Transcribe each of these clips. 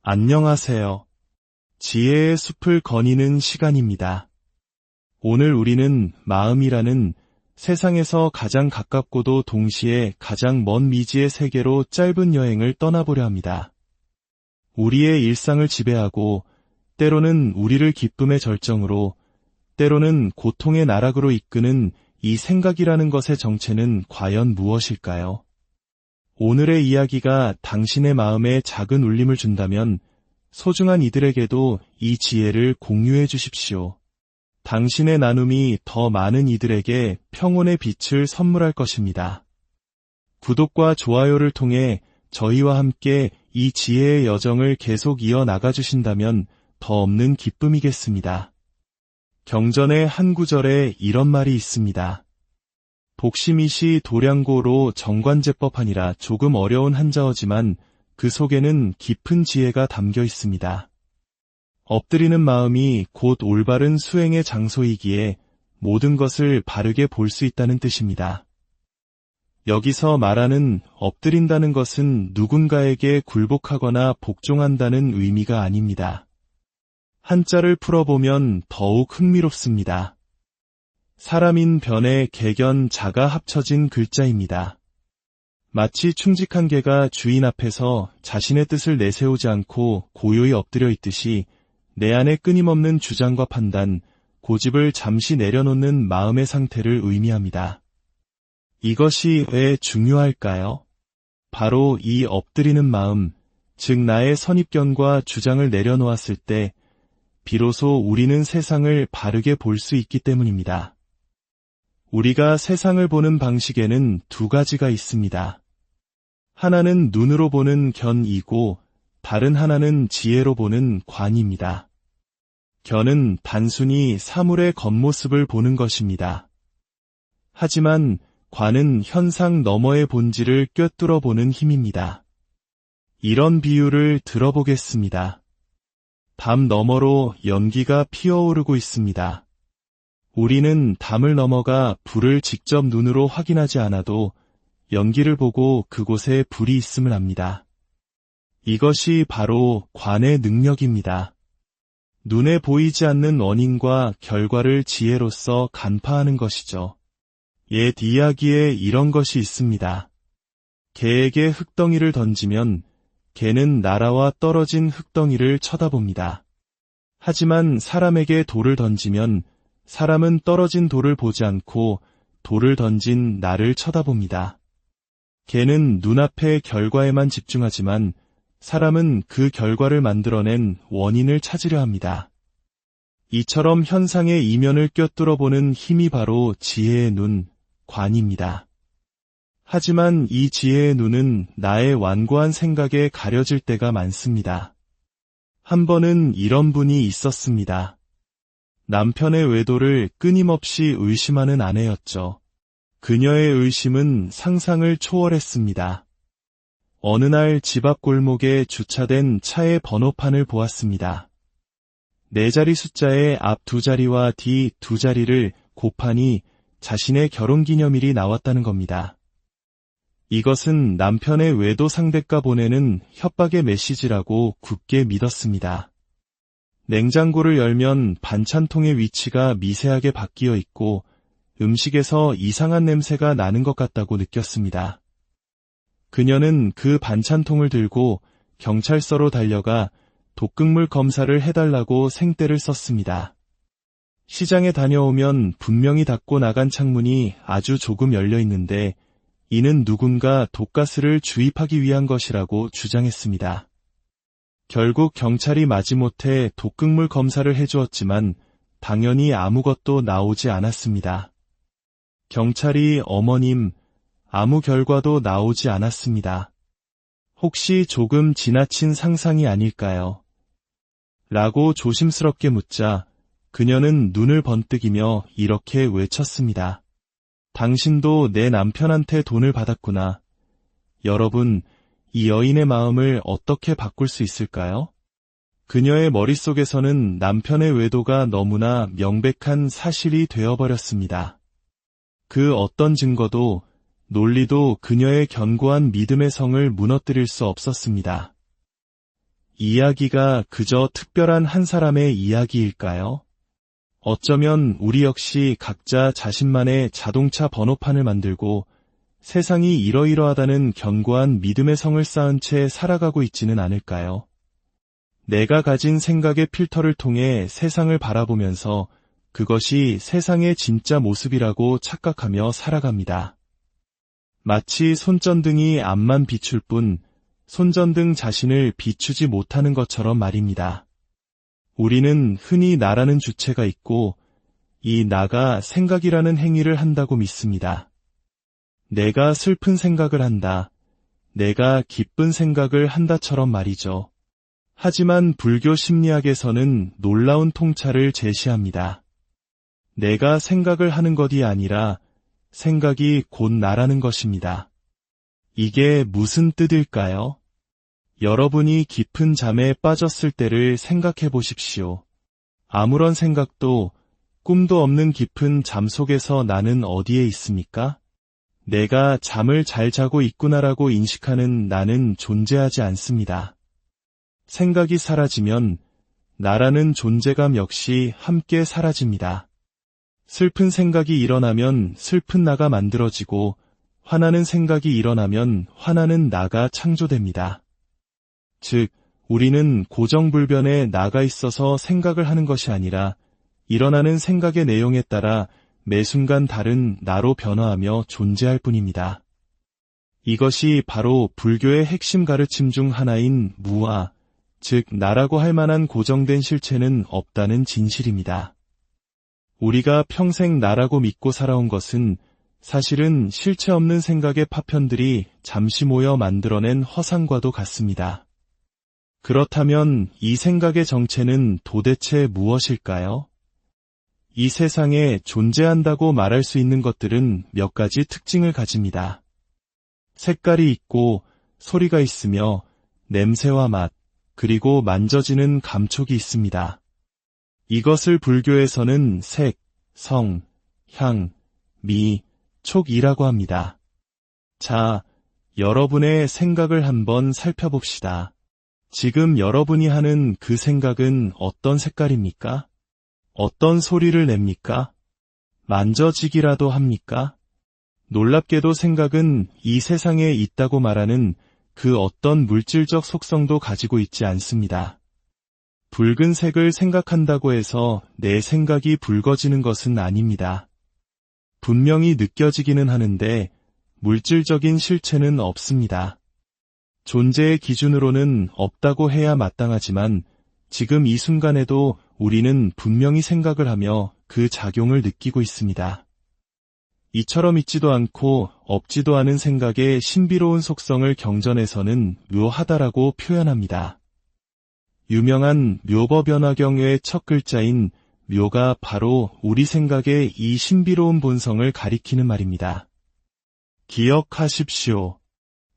안녕하세요. 지혜의 숲을 거니는 시간입니다. 오늘 우리는 마음이라는 세상에서 가장 가깝고도 동시에 가장 먼 미지의 세계로 짧은 여행을 떠나보려 합니다. 우리의 일상을 지배하고 때로는 우리를 기쁨의 절정으로 때로는 고통의 나락으로 이끄는 이 생각이라는 것의 정체는 과연 무엇일까요? 오늘의 이야기가 당신의 마음에 작은 울림을 준다면 소중한 이들에게도 이 지혜를 공유해 주십시오. 당신의 나눔이 더 많은 이들에게 평온의 빛을 선물할 것입니다. 구독과 좋아요를 통해 저희와 함께 이 지혜의 여정을 계속 이어나가 주신다면 더 없는 기쁨이겠습니다. 경전의 한 구절에 이런 말이 있습니다. 복심이시 도량고로 정관제법하니라. 조금 어려운 한자어지만 그 속에는 깊은 지혜가 담겨 있습니다. 엎드리는 마음이 곧 올바른 수행의 장소이기에 모든 것을 바르게 볼 수 있다는 뜻입니다. 여기서 말하는 엎드린다는 것은 누군가에게 굴복하거나 복종한다는 의미가 아닙니다. 한자를 풀어보면 더욱 흥미롭습니다. 사람인 변에 개견 자가 합쳐진 글자입니다. 마치 충직한 개가 주인 앞에서 자신의 뜻을 내세우지 않고 고요히 엎드려 있듯이 내 안에 끊임없는 주장과 판단, 고집을 잠시 내려놓는 마음의 상태를 의미합니다. 이것이 왜 중요할까요? 바로 이 엎드리는 마음, 즉 나의 선입견과 주장을 내려놓았을 때 비로소 우리는 세상을 바르게 볼 수 있기 때문입니다. 우리가 세상을 보는 방식에는 두 가지가 있습니다. 하나는 눈으로 보는 견이고 다른 하나는 지혜로 보는 관입니다. 견은 단순히 사물의 겉모습을 보는 것입니다. 하지만 관은 현상 너머의 본질을 꿰뚫어 보는 힘입니다. 이런 비유를 들어보겠습니다. 담 너머로 연기가 피어오르고 있습니다. 우리는 담을 넘어가 불을 직접 눈으로 확인하지 않아도 연기를 보고 그곳에 불이 있음을 압니다. 이것이 바로 관의 능력입니다. 눈에 보이지 않는 원인과 결과를 지혜로서 간파하는 것이죠. 옛 이야기에 이런 것이 있습니다. 개에게 흙덩이를 던지면 개는 나라와 떨어진 흙덩이를 쳐다봅니다. 하지만 사람에게 돌을 던지면 사람은 떨어진 돌을 보지 않고 돌을 던진 나를 쳐다봅니다. 개는 눈앞의 결과에만 집중하지만 사람은 그 결과를 만들어낸 원인을 찾으려 합니다. 이처럼 현상의 이면을 꿰뚫어 보는 힘이 바로 지혜의 눈, 관입니다. 하지만 이 지혜의 눈은 나의 완고한 생각에 가려질 때가 많습니다. 한 번은 이런 분이 있었습니다. 남편의 외도를 끊임없이 의심하는 아내였죠. 그녀의 의심은 상상을 초월했습니다. 어느 날 집 앞 골목에 주차된 차의 번호판을 보았습니다. 4자리 숫자의 앞 2자리와 뒤 2자리를 곱하니 자신의 결혼기념일이 나왔다는 겁니다. 이것은 남편의 외도 상대가 보내는 협박의 메시지라고 굳게 믿었습니다. 냉장고를 열면 반찬통의 위치가 미세하게 바뀌어 있고 음식에서 이상한 냄새가 나는 것 같다고 느꼈습니다. 그녀는 그 반찬통을 들고 경찰서로 달려가 독극물 검사를 해달라고 생떼를 썼습니다. 시장에 다녀오면 분명히 닫고 나간 창문이 아주 조금 열려 있는데 이는 누군가 독가스를 주입하기 위한 것이라고 주장했습니다. 결국 경찰이 마지못해 독극물 검사를 해주었지만 당연히 아무것도 나오지 않았습니다. 경찰이 어머님, 아무 결과도 나오지 않았습니다. 혹시 조금 지나친 상상이 아닐까요? 라고 조심스럽게 묻자 그녀는 눈을 번뜩이며 이렇게 외쳤습니다. 당신도 내 남편한테 돈을 받았구나. 여러분, 이 여인의 마음을 어떻게 바꿀 수 있을까요? 그녀의 머릿속에서는 남편의 외도가 너무나 명백한 사실이 되어버렸습니다. 그 어떤 증거도 논리도 그녀의 견고한 믿음의 성을 무너뜨릴 수 없었습니다. 이야기가 그저 특별한 한 사람의 이야기일까요? 어쩌면 우리 역시 각자 자신만의 자동차 번호판을 만들고 세상이 이러이러하다는 견고한 믿음의 성을 쌓은 채 살아가고 있지는 않을까요? 내가 가진 생각의 필터를 통해 세상을 바라보면서 그것이 세상의 진짜 모습이라고 착각하며 살아갑니다. 마치 손전등이 앞만 비출 뿐 손전등 자신을 비추지 못하는 것처럼 말입니다. 우리는 흔히 나라는 주체가 있고 이 나가 생각이라는 행위를 한다고 믿습니다. 내가 슬픈 생각을 한다. 내가 기쁜 생각을 한다처럼 말이죠. 하지만 불교 심리학에서는 놀라운 통찰을 제시합니다. 내가 생각을 하는 것이 아니라 생각이 곧 나라는 것입니다. 이게 무슨 뜻일까요? 여러분이 깊은 잠에 빠졌을 때를 생각해 보십시오. 아무런 생각도 꿈도 없는 깊은 잠 속에서 나는 어디에 있습니까? 내가 잠을 잘 자고 있구나라고 인식하는 나는 존재하지 않습니다. 생각이 사라지면 나라는 존재감 역시 함께 사라집니다. 슬픈 생각이 일어나면 슬픈 나가 만들어지고 화나는 생각이 일어나면 화나는 나가 창조됩니다. 즉, 우리는 고정불변에 나가 있어서 생각을 하는 것이 아니라 일어나는 생각의 내용에 따라 매 순간 다른 나로 변화하며 존재할 뿐입니다. 이것이 바로 불교의 핵심 가르침 중 하나인 무아, 즉 나라고 할 만한 고정된 실체는 없다는 진실입니다. 우리가 평생 나라고 믿고 살아온 것은 사실은 실체 없는 생각의 파편들이 잠시 모여 만들어낸 허상과도 같습니다. 그렇다면 이 생각의 정체는 도대체 무엇일까요? 이 세상에 존재한다고 말할 수 있는 것들은 몇 가지 특징을 가집니다. 색깔이 있고 소리가 있으며 냄새와 맛, 그리고 만져지는 감촉이 있습니다. 이것을 불교에서는 색, 성, 향, 미, 촉이라고 합니다. 자, 여러분의 생각을 한번 살펴봅시다. 지금 여러분이 하는 그 생각은 어떤 색깔입니까? 어떤 소리를 냅니까? 만져지기라도 합니까? 놀랍게도 생각은 이 세상에 있다고 말하는 그 어떤 물질적 속성도 가지고 있지 않습니다. 붉은색을 생각한다고 해서 내 생각이 붉어지는 것은 아닙니다. 분명히 느껴지기는 하는데 물질적인 실체는 없습니다. 존재의 기준으로는 없다고 해야 마땅하지만 지금 이 순간에도 우리는 분명히 생각을 하며 그 작용을 느끼고 있습니다. 이처럼 있지도 않고 없지도 않은 생각의 신비로운 속성을 경전에서는 묘하다라고 표현합니다. 유명한 묘법연화경의 첫 글자인 묘가 바로 우리 생각의 이 신비로운 본성을 가리키는 말입니다. 기억하십시오.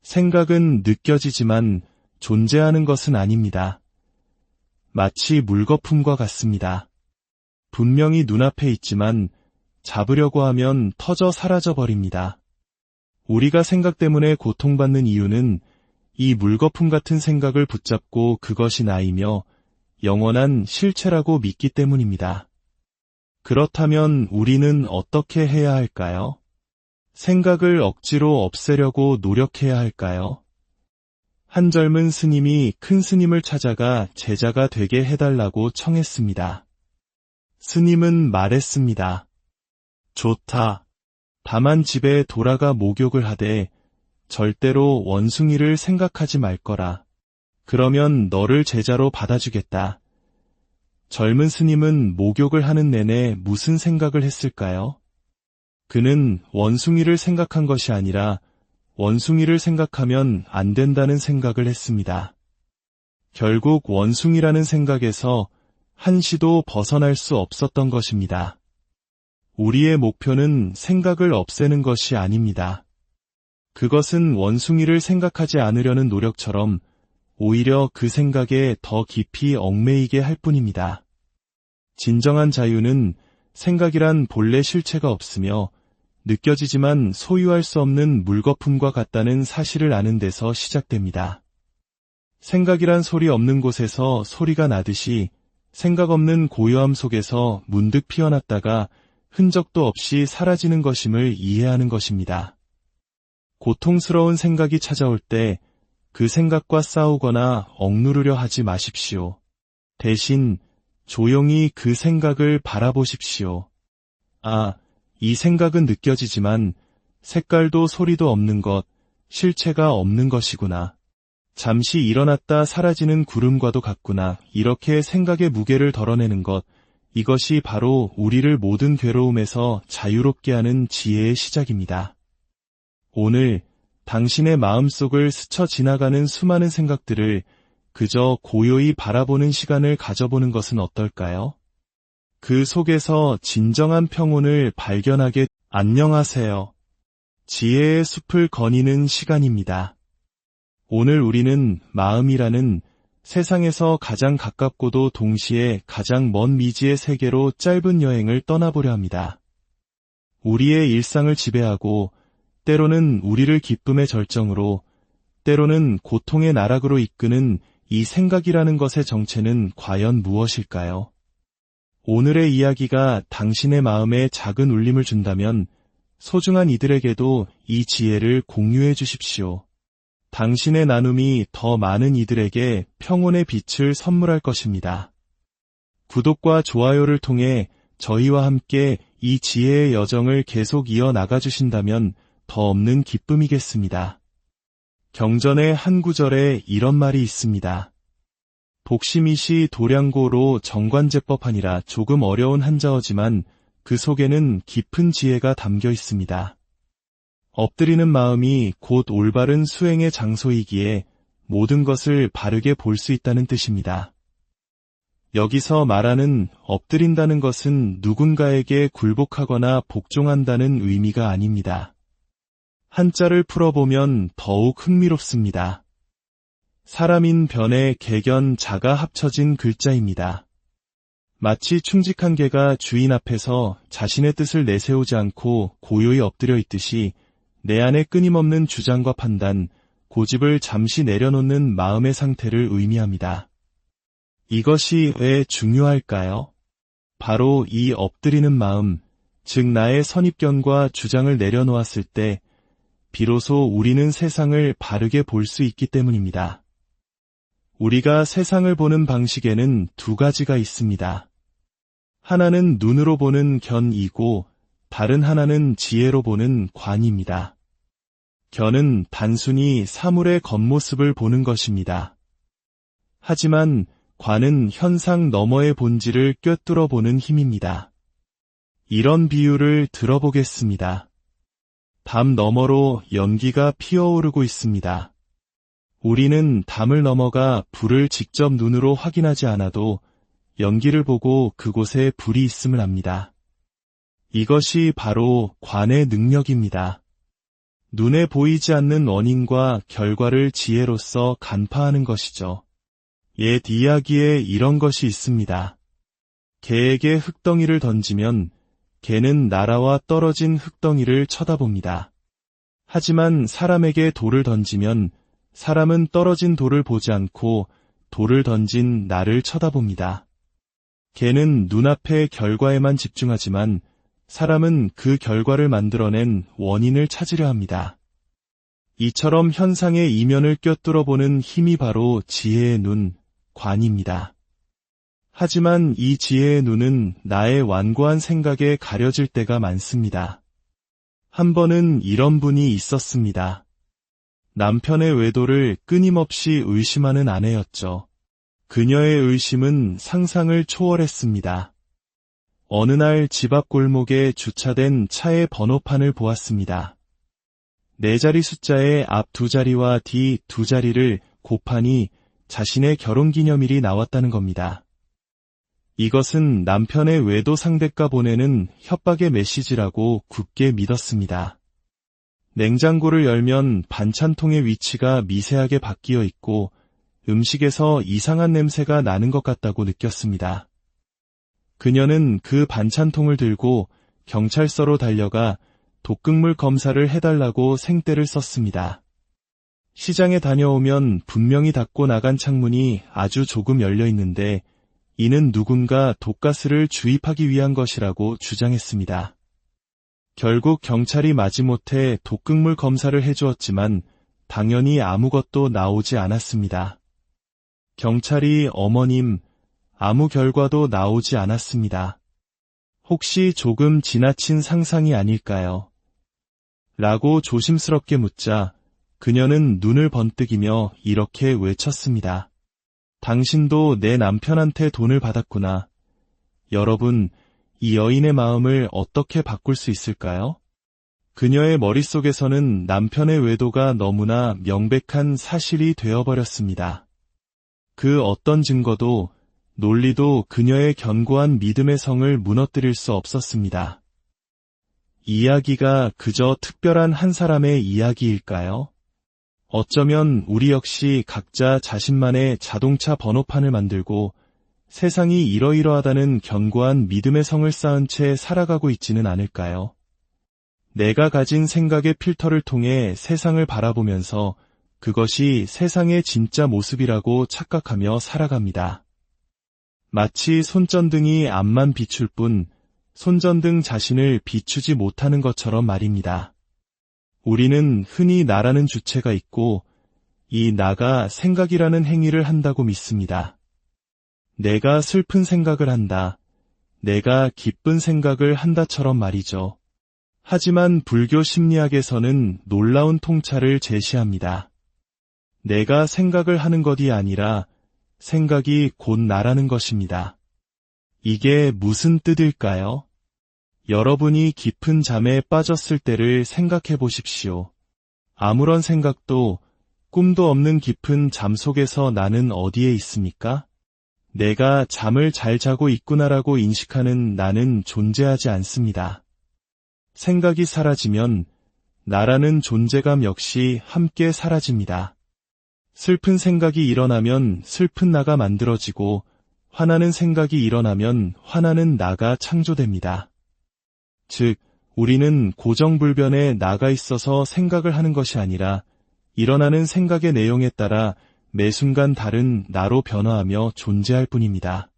생각은 느껴지지만 존재하는 것은 아닙니다. 마치 물거품과 같습니다. 분명히 눈앞에 있지만 잡으려고 하면 터져 사라져버립니다. 우리가 생각 때문에 고통받는 이유는 이 물거품 같은 생각을 붙잡고 그것이 나이며 영원한 실체라고 믿기 때문입니다. 그렇다면 우리는 어떻게 해야 할까요? 생각을 억지로 없애려고 노력해야 할까요? 한 젊은 스님이 큰 스님을 찾아가 제자가 되게 해달라고 청했습니다. 스님은 말했습니다. 좋다. 다만 집에 돌아가 목욕을 하되 절대로 원숭이를 생각하지 말거라. 그러면 너를 제자로 받아주겠다. 젊은 스님은 목욕을 하는 내내 무슨 생각을 했을까요? 그는 원숭이를 생각한 것이 아니라 원숭이를 생각하면 안 된다는 생각을 했습니다. 결국 원숭이라는 생각에서 한시도 벗어날 수 없었던 것입니다. 우리의 목표는 생각을 없애는 것이 아닙니다. 그것은 원숭이를 생각하지 않으려는 노력처럼 오히려 그 생각에 더 깊이 얽매이게 할 뿐입니다. 진정한 자유는 생각이란 본래 실체가 없으며 느껴지지만 소유할 수 없는 물거품과 같다는 사실을 아는 데서 시작됩니다. 생각이란 소리 없는 곳에서 소리가 나듯이 생각 없는 고요함 속에서 문득 피어났다가 흔적도 없이 사라지는 것임을 이해하는 것입니다. 고통스러운 생각이 찾아올 때 그 생각과 싸우거나 억누르려 하지 마십시오. 대신 조용히 그 생각을 바라보십시오. 아, 이 생각은 느껴지지만 색깔도 소리도 없는 것, 실체가 없는 것이구나. 잠시 일어났다 사라지는 구름과도 같구나. 이렇게 생각의 무게를 덜어내는 것, 이것이 바로 우리를 모든 괴로움에서 자유롭게 하는 지혜의 시작입니다. 오늘 당신의 마음속을 스쳐 지나가는 수많은 생각들을 그저 고요히 바라보는 시간을 가져보는 것은 어떨까요? 그 속에서 진정한 평온을 발견하게. 안녕하세요. 지혜의 숲을 거니는 시간입니다. 오늘 우리는 마음이라는 세상에서 가장 가깝고도 동시에 가장 먼 미지의 세계로 짧은 여행을 떠나보려 합니다. 우리의 일상을 지배하고 때로는 우리를 기쁨의 절정으로, 때로는 고통의 나락으로 이끄는 이 생각이라는 것의 정체는 과연 무엇일까요? 오늘의 이야기가 당신의 마음에 작은 울림을 준다면 소중한 이들에게도 이 지혜를 공유해 주십시오. 당신의 나눔이 더 많은 이들에게 평온의 빛을 선물할 것입니다. 구독과 좋아요를 통해 저희와 함께 이 지혜의 여정을 계속 이어나가 주신다면 더 없는 기쁨이겠습니다. 경전의 한 구절에 이런 말이 있습니다. 복심이시 도량고로 정관제법하니라. 조금 어려운 한자어지만 그 속에는 깊은 지혜가 담겨 있습니다. 엎드리는 마음이 곧 올바른 수행의 장소이기에 모든 것을 바르게 볼 수 있다는 뜻입니다. 여기서 말하는 엎드린다는 것은 누군가에게 굴복하거나 복종한다는 의미가 아닙니다. 한자를 풀어보면 더욱 흥미롭습니다. 사람인 변에 개견 자가 합쳐진 글자입니다. 마치 충직한 개가 주인 앞에서 자신의 뜻을 내세우지 않고 고요히 엎드려 있듯이 내 안에 끊임없는 주장과 판단, 고집을 잠시 내려놓는 마음의 상태를 의미합니다. 이것이 왜 중요할까요? 바로 이 엎드리는 마음, 즉 나의 선입견과 주장을 내려놓았을 때 비로소 우리는 세상을 바르게 볼 수 있기 때문입니다. 우리가 세상을 보는 방식에는 두 가지가 있습니다. 하나는 눈으로 보는 견이고 다른 하나는 지혜로 보는 관입니다. 견은 단순히 사물의 겉모습을 보는 것입니다. 하지만 관은 현상 너머의 본질을 꿰뚫어 보는 힘입니다. 이런 비유를 들어보겠습니다. 담 너머로 연기가 피어오르고 있습니다. 우리는 담을 넘어가 불을 직접 눈으로 확인하지 않아도 연기를 보고 그곳에 불이 있음을 압니다. 이것이 바로 관의 능력입니다. 눈에 보이지 않는 원인과 결과를 지혜로서 간파하는 것이죠. 옛 이야기에 이런 것이 있습니다. 개에게 흙덩이를 던지면 개는 날아와 떨어진 흙덩이를 쳐다봅니다. 하지만 사람에게 돌을 던지면 사람은 떨어진 돌을 보지 않고 돌을 던진 나를 쳐다봅니다. 개는 눈앞의 결과에만 집중하지만 사람은 그 결과를 만들어낸 원인을 찾으려 합니다. 이처럼 현상의 이면을 꿰뚫어 보는 힘이 바로 지혜의 눈, 관입니다. 하지만 이 지혜의 눈은 나의 완고한 생각에 가려질 때가 많습니다. 한 번은 이런 분이 있었습니다. 남편의 외도를 끊임없이 의심하는 아내였죠. 그녀의 의심은 상상을 초월했습니다. 어느 날 집 앞 골목에 주차된 차의 번호판을 보았습니다. 4자리 숫자의 앞 2자리와 뒤 2자리를 곱하니 자신의 결혼기념일이 나왔다는 겁니다. 이것은 남편의 외도 상대가 보내는 협박의 메시지라고 굳게 믿었습니다. 냉장고를 열면 반찬통의 위치가 미세하게 바뀌어 있고 음식에서 이상한 냄새가 나는 것 같다고 느꼈습니다. 그녀는 그 반찬통을 들고 경찰서로 달려가 독극물 검사를 해달라고 생떼를 썼습니다. 시장에 다녀오면 분명히 닫고 나간 창문이 아주 조금 열려 있는데 이는 누군가 독가스를 주입하기 위한 것이라고 주장했습니다. 결국 경찰이 마지못해 독극물 검사를 해주었지만 당연히 아무것도 나오지 않았습니다. 경찰이 어머님, 아무 결과도 나오지 않았습니다. 혹시 조금 지나친 상상이 아닐까요? 라고 조심스럽게 묻자 그녀는 눈을 번뜩이며 이렇게 외쳤습니다. 당신도 내 남편한테 돈을 받았구나. 여러분, 이 여인의 마음을 어떻게 바꿀 수 있을까요? 그녀의 머릿속에서는 남편의 외도가 너무나 명백한 사실이 되어버렸습니다. 그 어떤 증거도 논리도 그녀의 견고한 믿음의 성을 무너뜨릴 수 없었습니다. 이야기가 그저 특별한 한 사람의 이야기일까요? 어쩌면 우리 역시 각자 자신만의 자동차 번호판을 만들고 세상이 이러이러하다는 견고한 믿음의 성을 쌓은 채 살아가고 있지는 않을까요? 내가 가진 생각의 필터를 통해 세상을 바라보면서 그것이 세상의 진짜 모습이라고 착각하며 살아갑니다. 마치 손전등이 앞만 비출 뿐 손전등 자신을 비추지 못하는 것처럼 말입니다. 우리는 흔히 나라는 주체가 있고 이 나가 생각이라는 행위를 한다고 믿습니다. 내가 슬픈 생각을 한다. 내가 기쁜 생각을 한다처럼 말이죠. 하지만 불교 심리학에서는 놀라운 통찰을 제시합니다. 내가 생각을 하는 것이 아니라 생각이 곧 나라는 것입니다. 이게 무슨 뜻일까요? 여러분이 깊은 잠에 빠졌을 때를 생각해 보십시오. 아무런 생각도 꿈도 없는 깊은 잠 속에서 나는 어디에 있습니까? 내가 잠을 잘 자고 있구나라고 인식하는 나는 존재하지 않습니다. 생각이 사라지면 나라는 존재감 역시 함께 사라집니다. 슬픈 생각이 일어나면 슬픈 나가 만들어지고 화나는 생각이 일어나면 화나는 나가 창조됩니다. 즉, 우리는 고정불변에 나가 있어서 생각을 하는 것이 아니라 일어나는 생각의 내용에 따라 매 순간 다른 나로 변화하며 존재할 뿐입니다.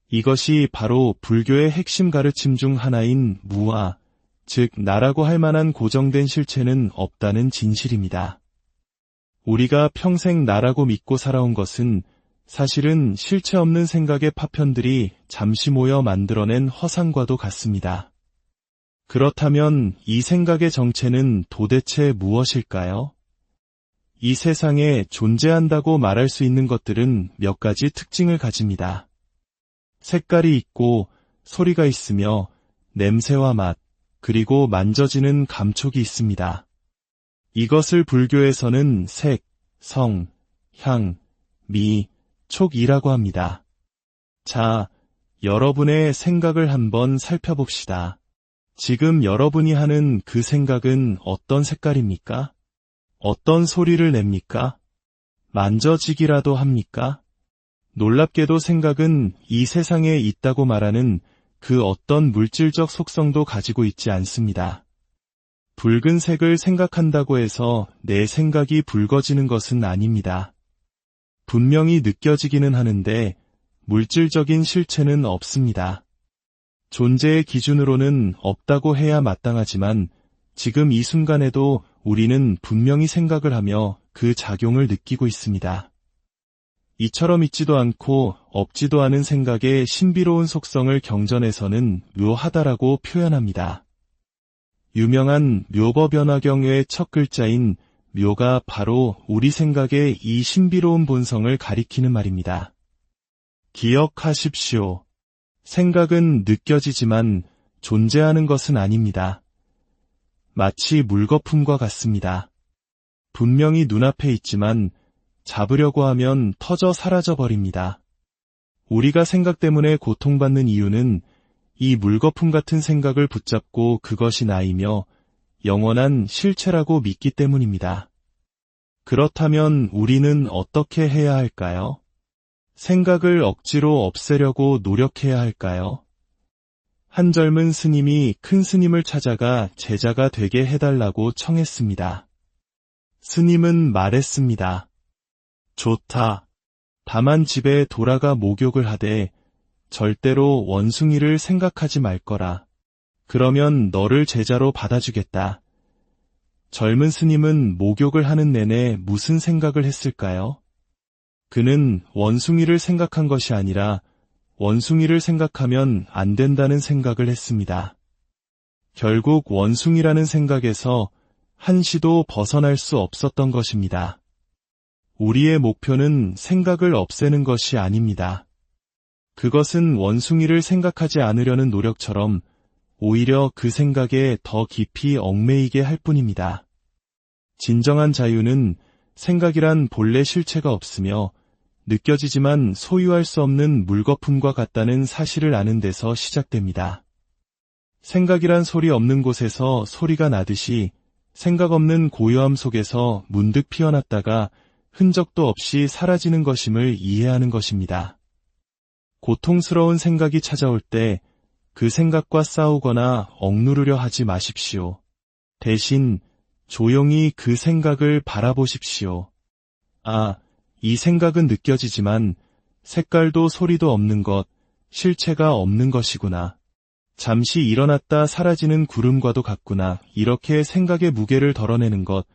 이것이 바로 불교의 핵심 가르침 중 하나인 무아, 즉 나라고 할 만한 고정된 실체는 없다는 진실입니다. 우리가 평생 나라고 믿고 살아온 것은 사실은 실체 없는 생각의 파편들이 잠시 모여 만들어낸 허상과도 같습니다. 그렇다면 이 생각의 정체는 도대체 무엇일까요? 이 세상에 존재한다고 말할 수 있는 것들은 몇 가지 특징을 가집니다. 색깔이 있고 소리가 있으며 냄새와 맛, 그리고 만져지는 감촉이 있습니다. 이것을 불교에서는 색, 성, 향, 미, 촉이라고 합니다. 자, 여러분의 생각을 한번 살펴봅시다. 지금 여러분이 하는 그 생각은 어떤 색깔입니까? 어떤 소리를 냅니까? 만져지기라도 합니까? 놀랍게도 생각은 이 세상에 있다고 말하는 그 어떤 물질적 속성도 가지고 있지 않습니다. 붉은색을 생각한다고 해서 내 생각이 붉어지는 것은 아닙니다. 분명히 느껴지기는 하는데 물질적인 실체는 없습니다. 존재의 기준으로는 없다고 해야 마땅하지만 지금 이 순간에도 우리는 분명히 생각을 하며 그 작용을 느끼고 있습니다. 이처럼 있지도 않고 없지도 않은 생각의 신비로운 속성을 경전에서는 묘하다라고 표현합니다. 유명한 묘법연화경의 첫 글자인 묘가 바로 우리 생각의 이 신비로운 본성을 가리키는 말입니다. 기억하십시오. 생각은 느껴지지만 존재하는 것은 아닙니다. 마치 물거품과 같습니다. 분명히 눈앞에 있지만 잡으려고 하면 터져 사라져버립니다. 우리가 생각 때문에 고통받는 이유는 이 물거품 같은 생각을 붙잡고 그것이 나이며 영원한 실체라고 믿기 때문입니다. 그렇다면 우리는 어떻게 해야 할까요? 생각을 억지로 없애려고 노력해야 할까요? 한 젊은 스님이 큰 스님을 찾아가 제자가 되게 해달라고 청했습니다. 스님은 말했습니다. 좋다. 다만 집에 돌아가 목욕을 하되 절대로 원숭이를 생각하지 말 거라. 그러면 너를 제자로 받아주겠다. 젊은 스님은 목욕을 하는 내내 무슨 생각을 했을까요? 그는 원숭이를 생각한 것이 아니라 원숭이를 생각하면 안 된다는 생각을 했습니다. 결국 원숭이라는 생각에서 한시도 벗어날 수 없었던 것입니다. 우리의 목표는 생각을 없애는 것이 아닙니다. 그것은 원숭이를 생각하지 않으려는 노력처럼 오히려 그 생각에 더 깊이 얽매이게 할 뿐입니다. 진정한 자유는 생각이란 본래 실체가 없으며 느껴지지만 소유할 수 없는 물거품과 같다는 사실을 아는 데서 시작됩니다. 생각이란 소리 없는 곳에서 소리가 나듯이 생각 없는 고요함 속에서 문득 피어났다가 흔적도 없이 사라지는 것임을 이해하는 것입니다. 고통스러운 생각이 찾아올 때 그 생각과 싸우거나 억누르려 하지 마십시오. 대신 조용히 그 생각을 바라보십시오. 아, 이 생각은 느껴지지만 색깔도 소리도 없는 것, 실체가 없는 것이구나. 잠시 일어났다 사라지는 구름과도 같구나. 이렇게 생각의 무게를 덜어내는 것,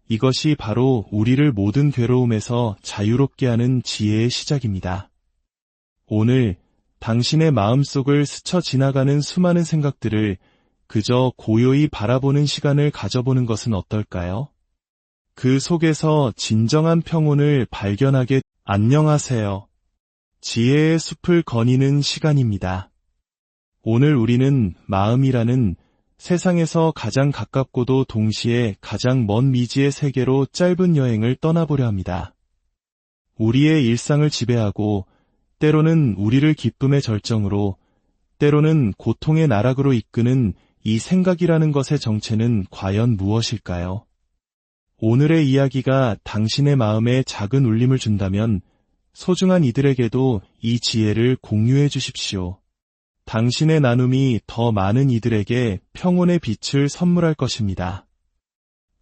이것이 바로 우리를 모든 괴로움에서 자유롭게 하는 지혜의 시작입니다. 오늘 당신의 마음속을 스쳐 지나가는 수많은 생각들을 그저 고요히 바라보는 시간을 가져보는 것은 어떨까요? 그 속에서 진정한 평온을 발견하게. 안녕하세요. 지혜의 숲을 거니는 시간입니다. 오늘 우리는 마음이라는 세상에서 가장 가깝고도 동시에 가장 먼 미지의 세계로 짧은 여행을 떠나보려 합니다. 우리의 일상을 지배하고 때로는 우리를 기쁨의 절정으로, 때로는 고통의 나락으로 이끄는 이 생각이라는 것의 정체는 과연 무엇일까요? 오늘의 이야기가 당신의 마음에 작은 울림을 준다면 소중한 이들에게도 이 지혜를 공유해 주십시오. 당신의 나눔이 더 많은 이들에게 평온의 빛을 선물할 것입니다.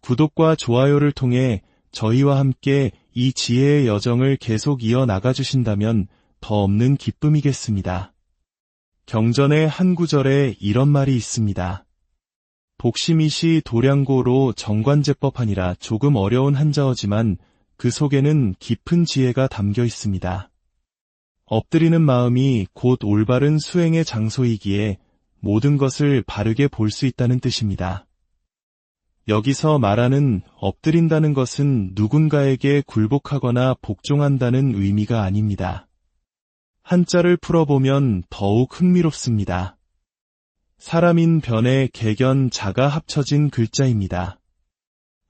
구독과 좋아요를 통해 저희와 함께 이 지혜의 여정을 계속 이어나가 주신다면 더 없는 기쁨이겠습니다. 경전의 한 구절에 이런 말이 있습니다. 복심이시 도량고로 정관제법하니라. 조금 어려운 한자어지만 그 속에는 깊은 지혜가 담겨 있습니다. 엎드리는 마음이 곧 올바른 수행의 장소이기에 모든 것을 바르게 볼 수 있다는 뜻입니다. 여기서 말하는 엎드린다는 것은 누군가에게 굴복하거나 복종한다는 의미가 아닙니다. 한자를 풀어보면 더욱 흥미롭습니다. 사람인 변에 개견 자가 합쳐진 글자입니다.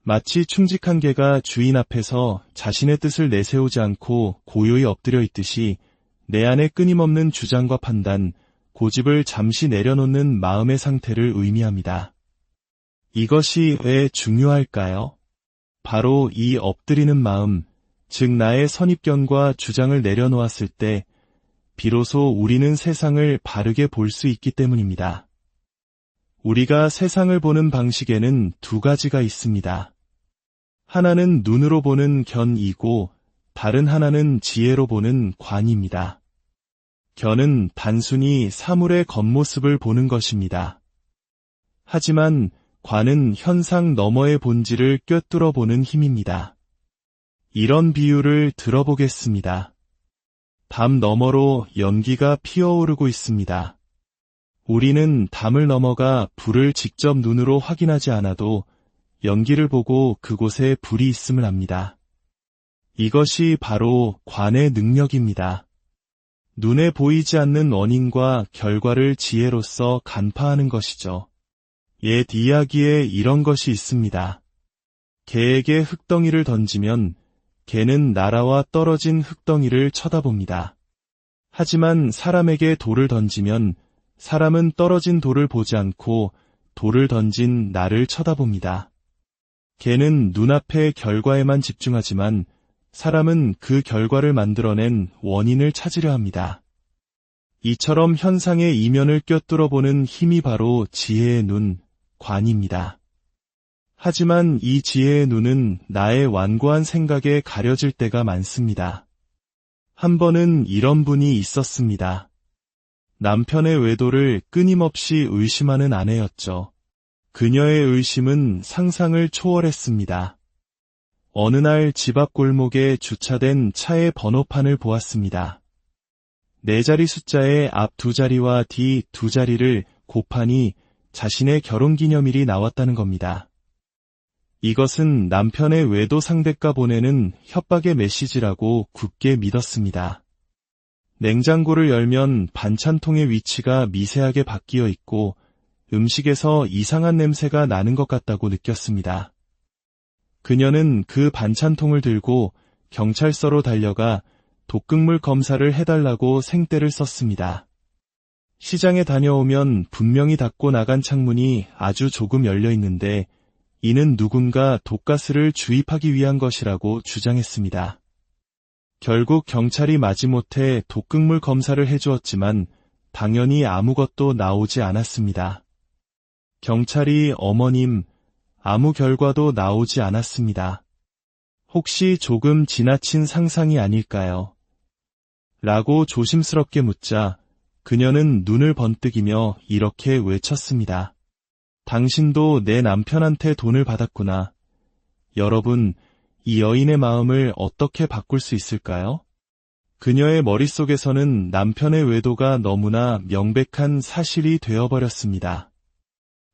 마치 충직한 개가 주인 앞에서 자신의 뜻을 내세우지 않고 고요히 엎드려 있듯이 내 안에 끊임없는 주장과 판단, 고집을 잠시 내려놓는 마음의 상태를 의미합니다. 이것이 왜 중요할까요? 바로 이 엎드리는 마음, 즉 나의 선입견과 주장을 내려놓았을 때 비로소 우리는 세상을 바르게 볼 수 있기 때문입니다. 우리가 세상을 보는 방식에는 두 가지가 있습니다. 하나는 눈으로 보는 견이고 다른 하나는 지혜로 보는 관입니다. 견은 단순히 사물의 겉모습을 보는 것입니다. 하지만 관은 현상 너머의 본질을 꿰뚫어 보는 힘입니다. 이런 비유를 들어보겠습니다. 담 너머로 연기가 피어오르고 있습니다. 우리는 담을 넘어가 불을 직접 눈으로 확인하지 않아도 연기를 보고 그곳에 불이 있음을 압니다. 이것이 바로 관의 능력입니다. 눈에 보이지 않는 원인과 결과를 지혜로서 간파하는 것이죠. 옛 이야기에 이런 것이 있습니다. 개에게 흙덩이를 던지면 개는 날아와 떨어진 흙덩이를 쳐다봅니다. 하지만 사람에게 돌을 던지면 사람은 떨어진 돌을 보지 않고 돌을 던진 나를 쳐다봅니다. 개는 눈앞의 결과에만 집중하지만 사람은 그 결과를 만들어낸 원인을 찾으려 합니다. 이처럼 현상의 이면을 꿰뚫어 보는 힘이 바로 지혜의 눈, 관입니다. 하지만 이 지혜의 눈은 나의 완고한 생각에 가려질 때가 많습니다. 한 번은 이런 분이 있었습니다. 남편의 외도를 끊임없이 의심하는 아내였죠. 그녀의 의심은 상상을 초월했습니다. 어느 날 집 앞 골목에 주차된 차의 번호판을 보았습니다. 4자리 숫자의 앞 2자리와 뒤 2자리를 곱하니 자신의 결혼기념일이 나왔다는 겁니다. 이것은 남편의 외도 상대가 보내는 협박의 메시지라고 굳게 믿었습니다. 냉장고를 열면 반찬통의 위치가 미세하게 바뀌어 있고 음식에서 이상한 냄새가 나는 것 같다고 느꼈습니다. 그녀는 그 반찬통을 들고 경찰서로 달려가 독극물 검사를 해달라고 생떼를 썼습니다. 시장에 다녀오면 분명히 닫고 나간 창문이 아주 조금 열려 있는데 이는 누군가 독가스를 주입하기 위한 것이라고 주장했습니다. 결국 경찰이 마지못해 독극물 검사를 해주었지만 당연히 아무것도 나오지 않았습니다. 경찰이 어머님, 아무 결과도 나오지 않았습니다. 혹시 조금 지나친 상상이 아닐까요? 라고 조심스럽게 묻자 그녀는 눈을 번뜩이며 이렇게 외쳤습니다. 당신도 내 남편한테 돈을 받았구나. 여러분, 이 여인의 마음을 어떻게 바꿀 수 있을까요? 그녀의 머릿속에서는 남편의 외도가 너무나 명백한 사실이 되어버렸습니다.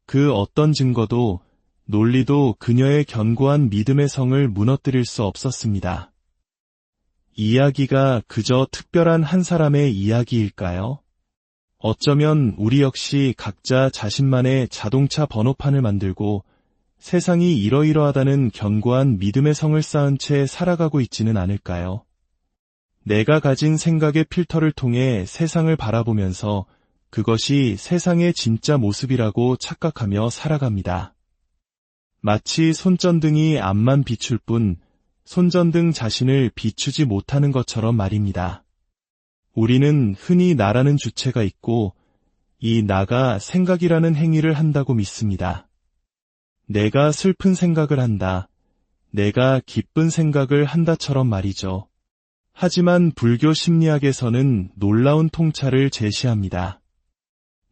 그 어떤 증거도 논리도 그녀의 견고한 믿음의 성을 무너뜨릴 수 없었습니다. 이야기가 그저 특별한 한 사람의 이야기일까요? 어쩌면 우리 역시 각자 자신만의 자동차 번호판을 만들고 세상이 이러이러하다는 견고한 믿음의 성을 쌓은 채 살아가고 있지는 않을까요? 내가 가진 생각의 필터를 통해 세상을 바라보면서 그것이 세상의 진짜 모습이라고 착각하며 살아갑니다. 마치 손전등이 앞만 비출 뿐 손전등 자신을 비추지 못하는 것처럼 말입니다. 우리는 흔히 나라는 주체가 있고 이 나가 생각이라는 행위를 한다고 믿습니다. 내가 슬픈 생각을 한다. 내가 기쁜 생각을 한다처럼 말이죠. 하지만 불교 심리학에서는 놀라운 통찰을 제시합니다.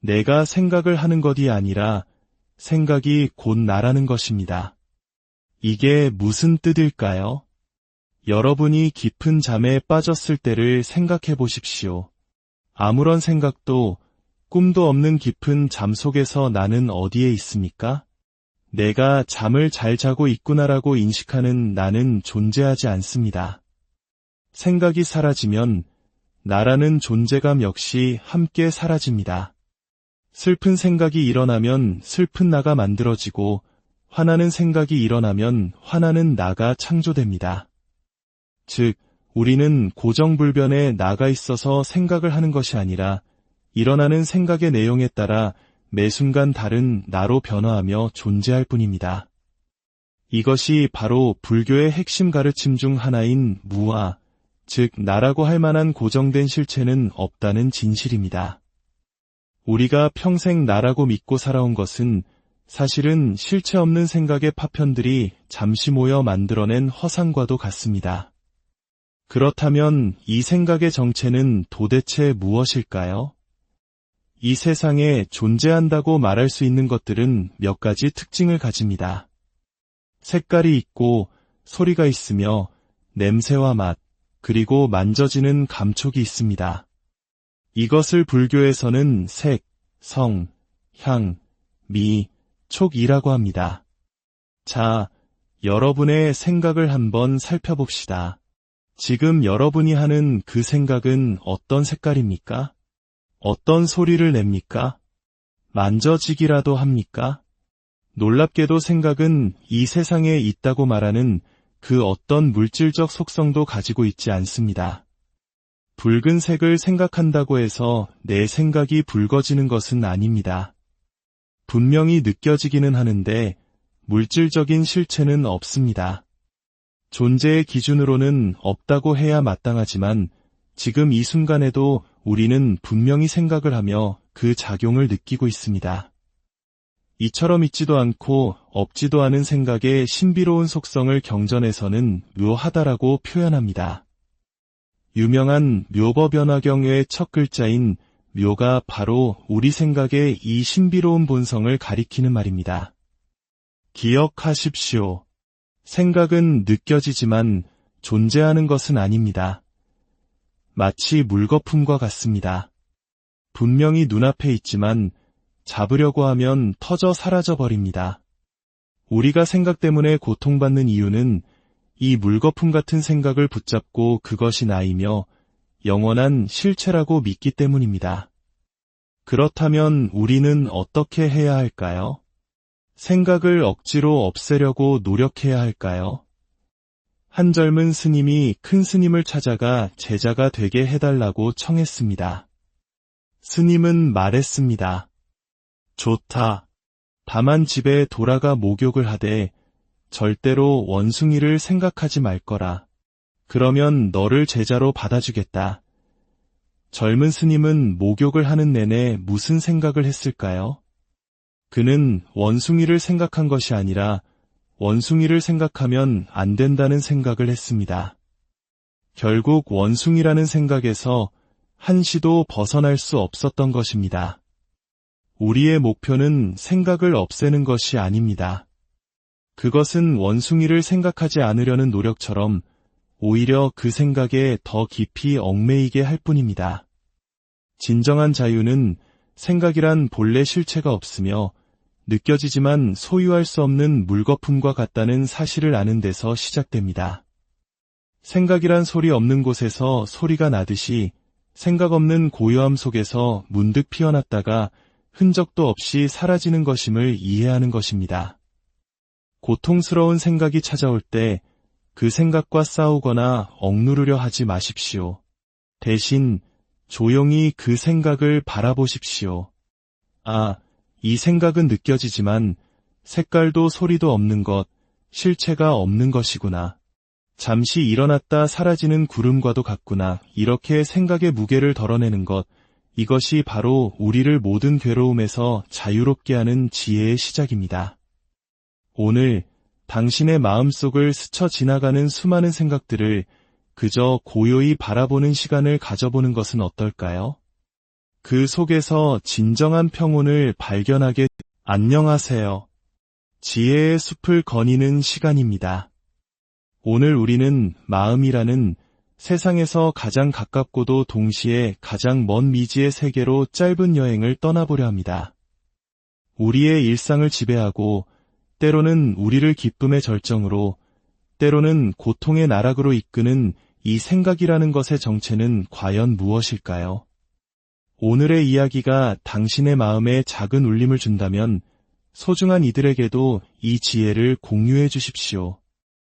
내가 생각을 하는 것이 아니라 생각이 곧 나라는 것입니다. 이게 무슨 뜻일까요? 여러분이 깊은 잠에 빠졌을 때를 생각해 보십시오. 아무런 생각도 꿈도 없는 깊은 잠 속에서 나는 어디에 있습니까? 내가 잠을 잘 자고 있구나라고 인식하는 나는 존재하지 않습니다. 생각이 사라지면 나라는 존재감 역시 함께 사라집니다. 슬픈 생각이 일어나면 슬픈 나가 만들어지고 화나는 생각이 일어나면 화나는 나가 창조됩니다. 즉, 우리는 고정불변에 나가 있어서 생각을 하는 것이 아니라 일어나는 생각의 내용에 따라 매 순간 다른 나로 변화하며 존재할 뿐입니다. 이것이 바로 불교의 핵심 가르침 중 하나인 무아, 즉 나라고 할 만한 고정된 실체는 없다는 진실입니다. 우리가 평생 나라고 믿고 살아온 것은 사실은 실체 없는 생각의 파편들이 잠시 모여 만들어낸 허상과도 같습니다. 그렇다면 이 생각의 정체는 도대체 무엇일까요? 이 세상에 존재한다고 말할 수 있는 것들은 몇 가지 특징을 가집니다. 색깔이 있고 소리가 있으며 냄새와 맛, 그리고 만져지는 감촉이 있습니다. 이것을 불교에서는 색, 성, 향, 미, 촉이라고 합니다. 자, 여러분의 생각을 한번 살펴봅시다. 지금 여러분이 하는 그 생각은 어떤 색깔입니까? 어떤 소리를 냅니까? 만져지기라도 합니까? 놀랍게도 생각은 이 세상에 있다고 말하는 그 어떤 물질적 속성도 가지고 있지 않습니다. 붉은색을 생각한다고 해서 내 생각이 붉어지는 것은 아닙니다. 분명히 느껴지기는 하는데 물질적인 실체는 없습니다. 존재의 기준으로는 없다고 해야 마땅하지만 지금 이 순간에도 우리는 분명히 생각을 하며 그 작용을 느끼고 있습니다. 이처럼 있지도 않고 없지도 않은 생각의 신비로운 속성을 경전에서는 묘하다라고 표현합니다. 유명한 묘법연화경의 첫 글자인 묘가 바로 우리 생각의 이 신비로운 본성을 가리키는 말입니다. 기억하십시오. 생각은 느껴지지만 존재하는 것은 아닙니다. 마치 물거품과 같습니다. 분명히 눈앞에 있지만 잡으려고 하면 터져 사라져 버립니다. 우리가 생각 때문에 고통받는 이유는 이 물거품 같은 생각을 붙잡고 그것이 나이며 영원한 실체라고 믿기 때문입니다. 그렇다면 우리는 어떻게 해야 할까요? 생각을 억지로 없애려고 노력해야 할까요? 한 젊은 스님이 큰 스님을 찾아가 제자가 되게 해달라고 청했습니다. 스님은 말했습니다. 좋다. 다만 집에 돌아가 목욕을 하되 절대로 원숭이를 생각하지 말거라. 그러면 너를 제자로 받아주겠다. 젊은 스님은 목욕을 하는 내내 무슨 생각을 했을까요? 그는 원숭이를 생각한 것이 아니라 원숭이를 생각하면 안 된다는 생각을 했습니다. 결국 원숭이라는 생각에서 한시도 벗어날 수 없었던 것입니다. 우리의 목표는 생각을 없애는 것이 아닙니다. 그것은 원숭이를 생각하지 않으려는 노력처럼 오히려 그 생각에 더 깊이 얽매이게 할 뿐입니다. 진정한 자유는 생각이란 본래 실체가 없으며 느껴지지만 소유할 수 없는 물거품과 같다는 사실을 아는 데서 시작됩니다. 생각이란 소리 없는 곳에서 소리가 나듯이 생각 없는 고요함 속에서 문득 피어났다가 흔적도 없이 사라지는 것임을 이해하는 것입니다. 고통스러운 생각이 찾아올 때 그 생각과 싸우거나 억누르려 하지 마십시오. 대신 조용히 그 생각을 바라보십시오. 아, 이 생각은 느껴지지만 색깔도 소리도 없는 것, 실체가 없는 것이구나. 잠시 일어났다 사라지는 구름과도 같구나. 이렇게 생각의 무게를 덜어내는 것, 이것이 바로 우리를 모든 괴로움에서 자유롭게 하는 지혜의 시작입니다. 오늘 당신의 마음속을 스쳐 지나가는 수많은 생각들을 그저 고요히 바라보는 시간을 가져보는 것은 어떨까요? 그 속에서 진정한 평온을 발견하게. 안녕하세요. 지혜의 숲을 거니는 시간입니다. 오늘 우리는 마음이라는 세상에서 가장 가깝고도 동시에 가장 먼 미지의 세계로 짧은 여행을 떠나보려 합니다. 우리의 일상을 지배하고 때로는 우리를 기쁨의 절정으로, 때로는 고통의 나락으로 이끄는 이 생각이라는 것의 정체는 과연 무엇일까요? 오늘의 이야기가 당신의 마음에 작은 울림을 준다면 소중한 이들에게도 이 지혜를 공유해 주십시오.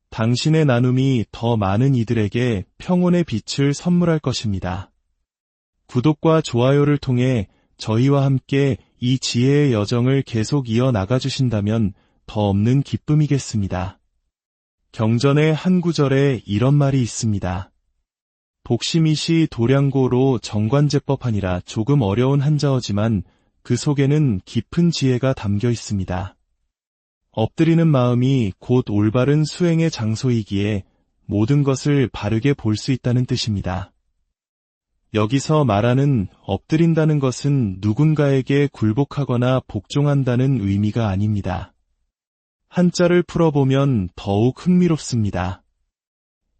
당신의 나눔이 더 많은 이들에게 평온의 빛을 선물할 것입니다. 구독과 좋아요를 통해 저희와 함께 이 지혜의 여정을 계속 이어나가 주신다면 더 없는 기쁨이겠습니다. 경전의 한 구절에 이런 말이 있습니다. 복심이시 도량고로 정관제법하니라. 조금 어려운 한자어지만 그 속에는 깊은 지혜가 담겨 있습니다. 엎드리는 마음이 곧 올바른 수행의 장소이기에 모든 것을 바르게 볼 수 있다는 뜻입니다. 여기서 말하는 엎드린다는 것은 누군가에게 굴복하거나 복종한다는 의미가 아닙니다. 한자를 풀어보면 더욱 흥미롭습니다.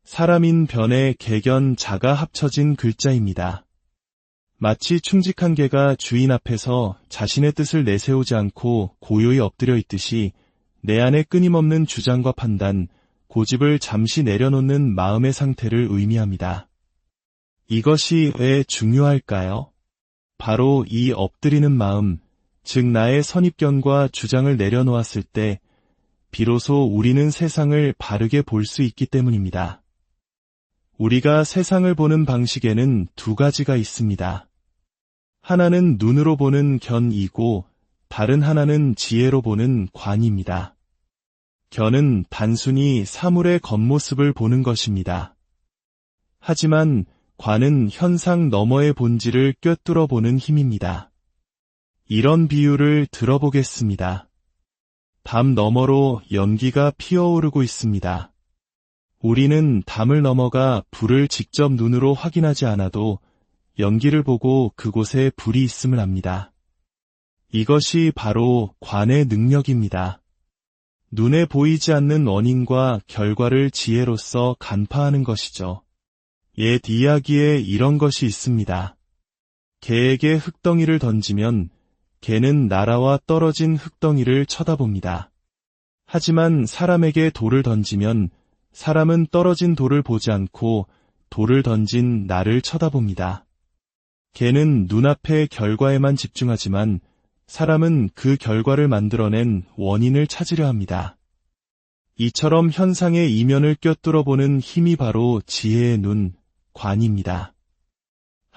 사람인 변에 개견 자가 합쳐진 글자입니다. 마치 충직한 개가 주인 앞에서 자신의 뜻을 내세우지 않고 고요히 엎드려 있듯이 내 안에 끊임없는 주장과 판단, 고집을 잠시 내려놓는 마음의 상태를 의미합니다. 이것이 왜 중요할까요? 바로 이 엎드리는 마음, 즉 나의 선입견과 주장을 내려놓았을 때 비로소 우리는 세상을 바르게 볼 수 있기 때문입니다. 우리가 세상을 보는 방식에는 두 가지가 있습니다. 하나는 눈으로 보는 견이고 다른 하나는 지혜로 보는 관입니다. 견은 단순히 사물의 겉모습을 보는 것입니다. 하지만 관은 현상 너머의 본질을 꿰뚫어 보는 힘입니다. 이런 비유를 들어보겠습니다. 담 너머로 연기가 피어오르고 있습니다. 우리는 담을 넘어가 불을 직접 눈으로 확인하지 않아도 연기를 보고 그곳에 불이 있음을 압니다. 이것이 바로 관의 능력입니다. 눈에 보이지 않는 원인과 결과를 지혜로서 간파하는 것이죠. 옛 이야기에 이런 것이 있습니다. 개에게 흙덩이를 던지면 개는 나라와 떨어진 흙덩이를 쳐다봅니다. 하지만 사람에게 돌을 던지면 사람은 떨어진 돌을 보지 않고 돌을 던진 나를 쳐다봅니다. 개는 눈앞의 결과에만 집중하지만 사람은 그 결과를 만들어낸 원인을 찾으려 합니다. 이처럼 현상의 이면을 꿰뚫어 보는 힘이 바로 지혜의 눈, 관입니다.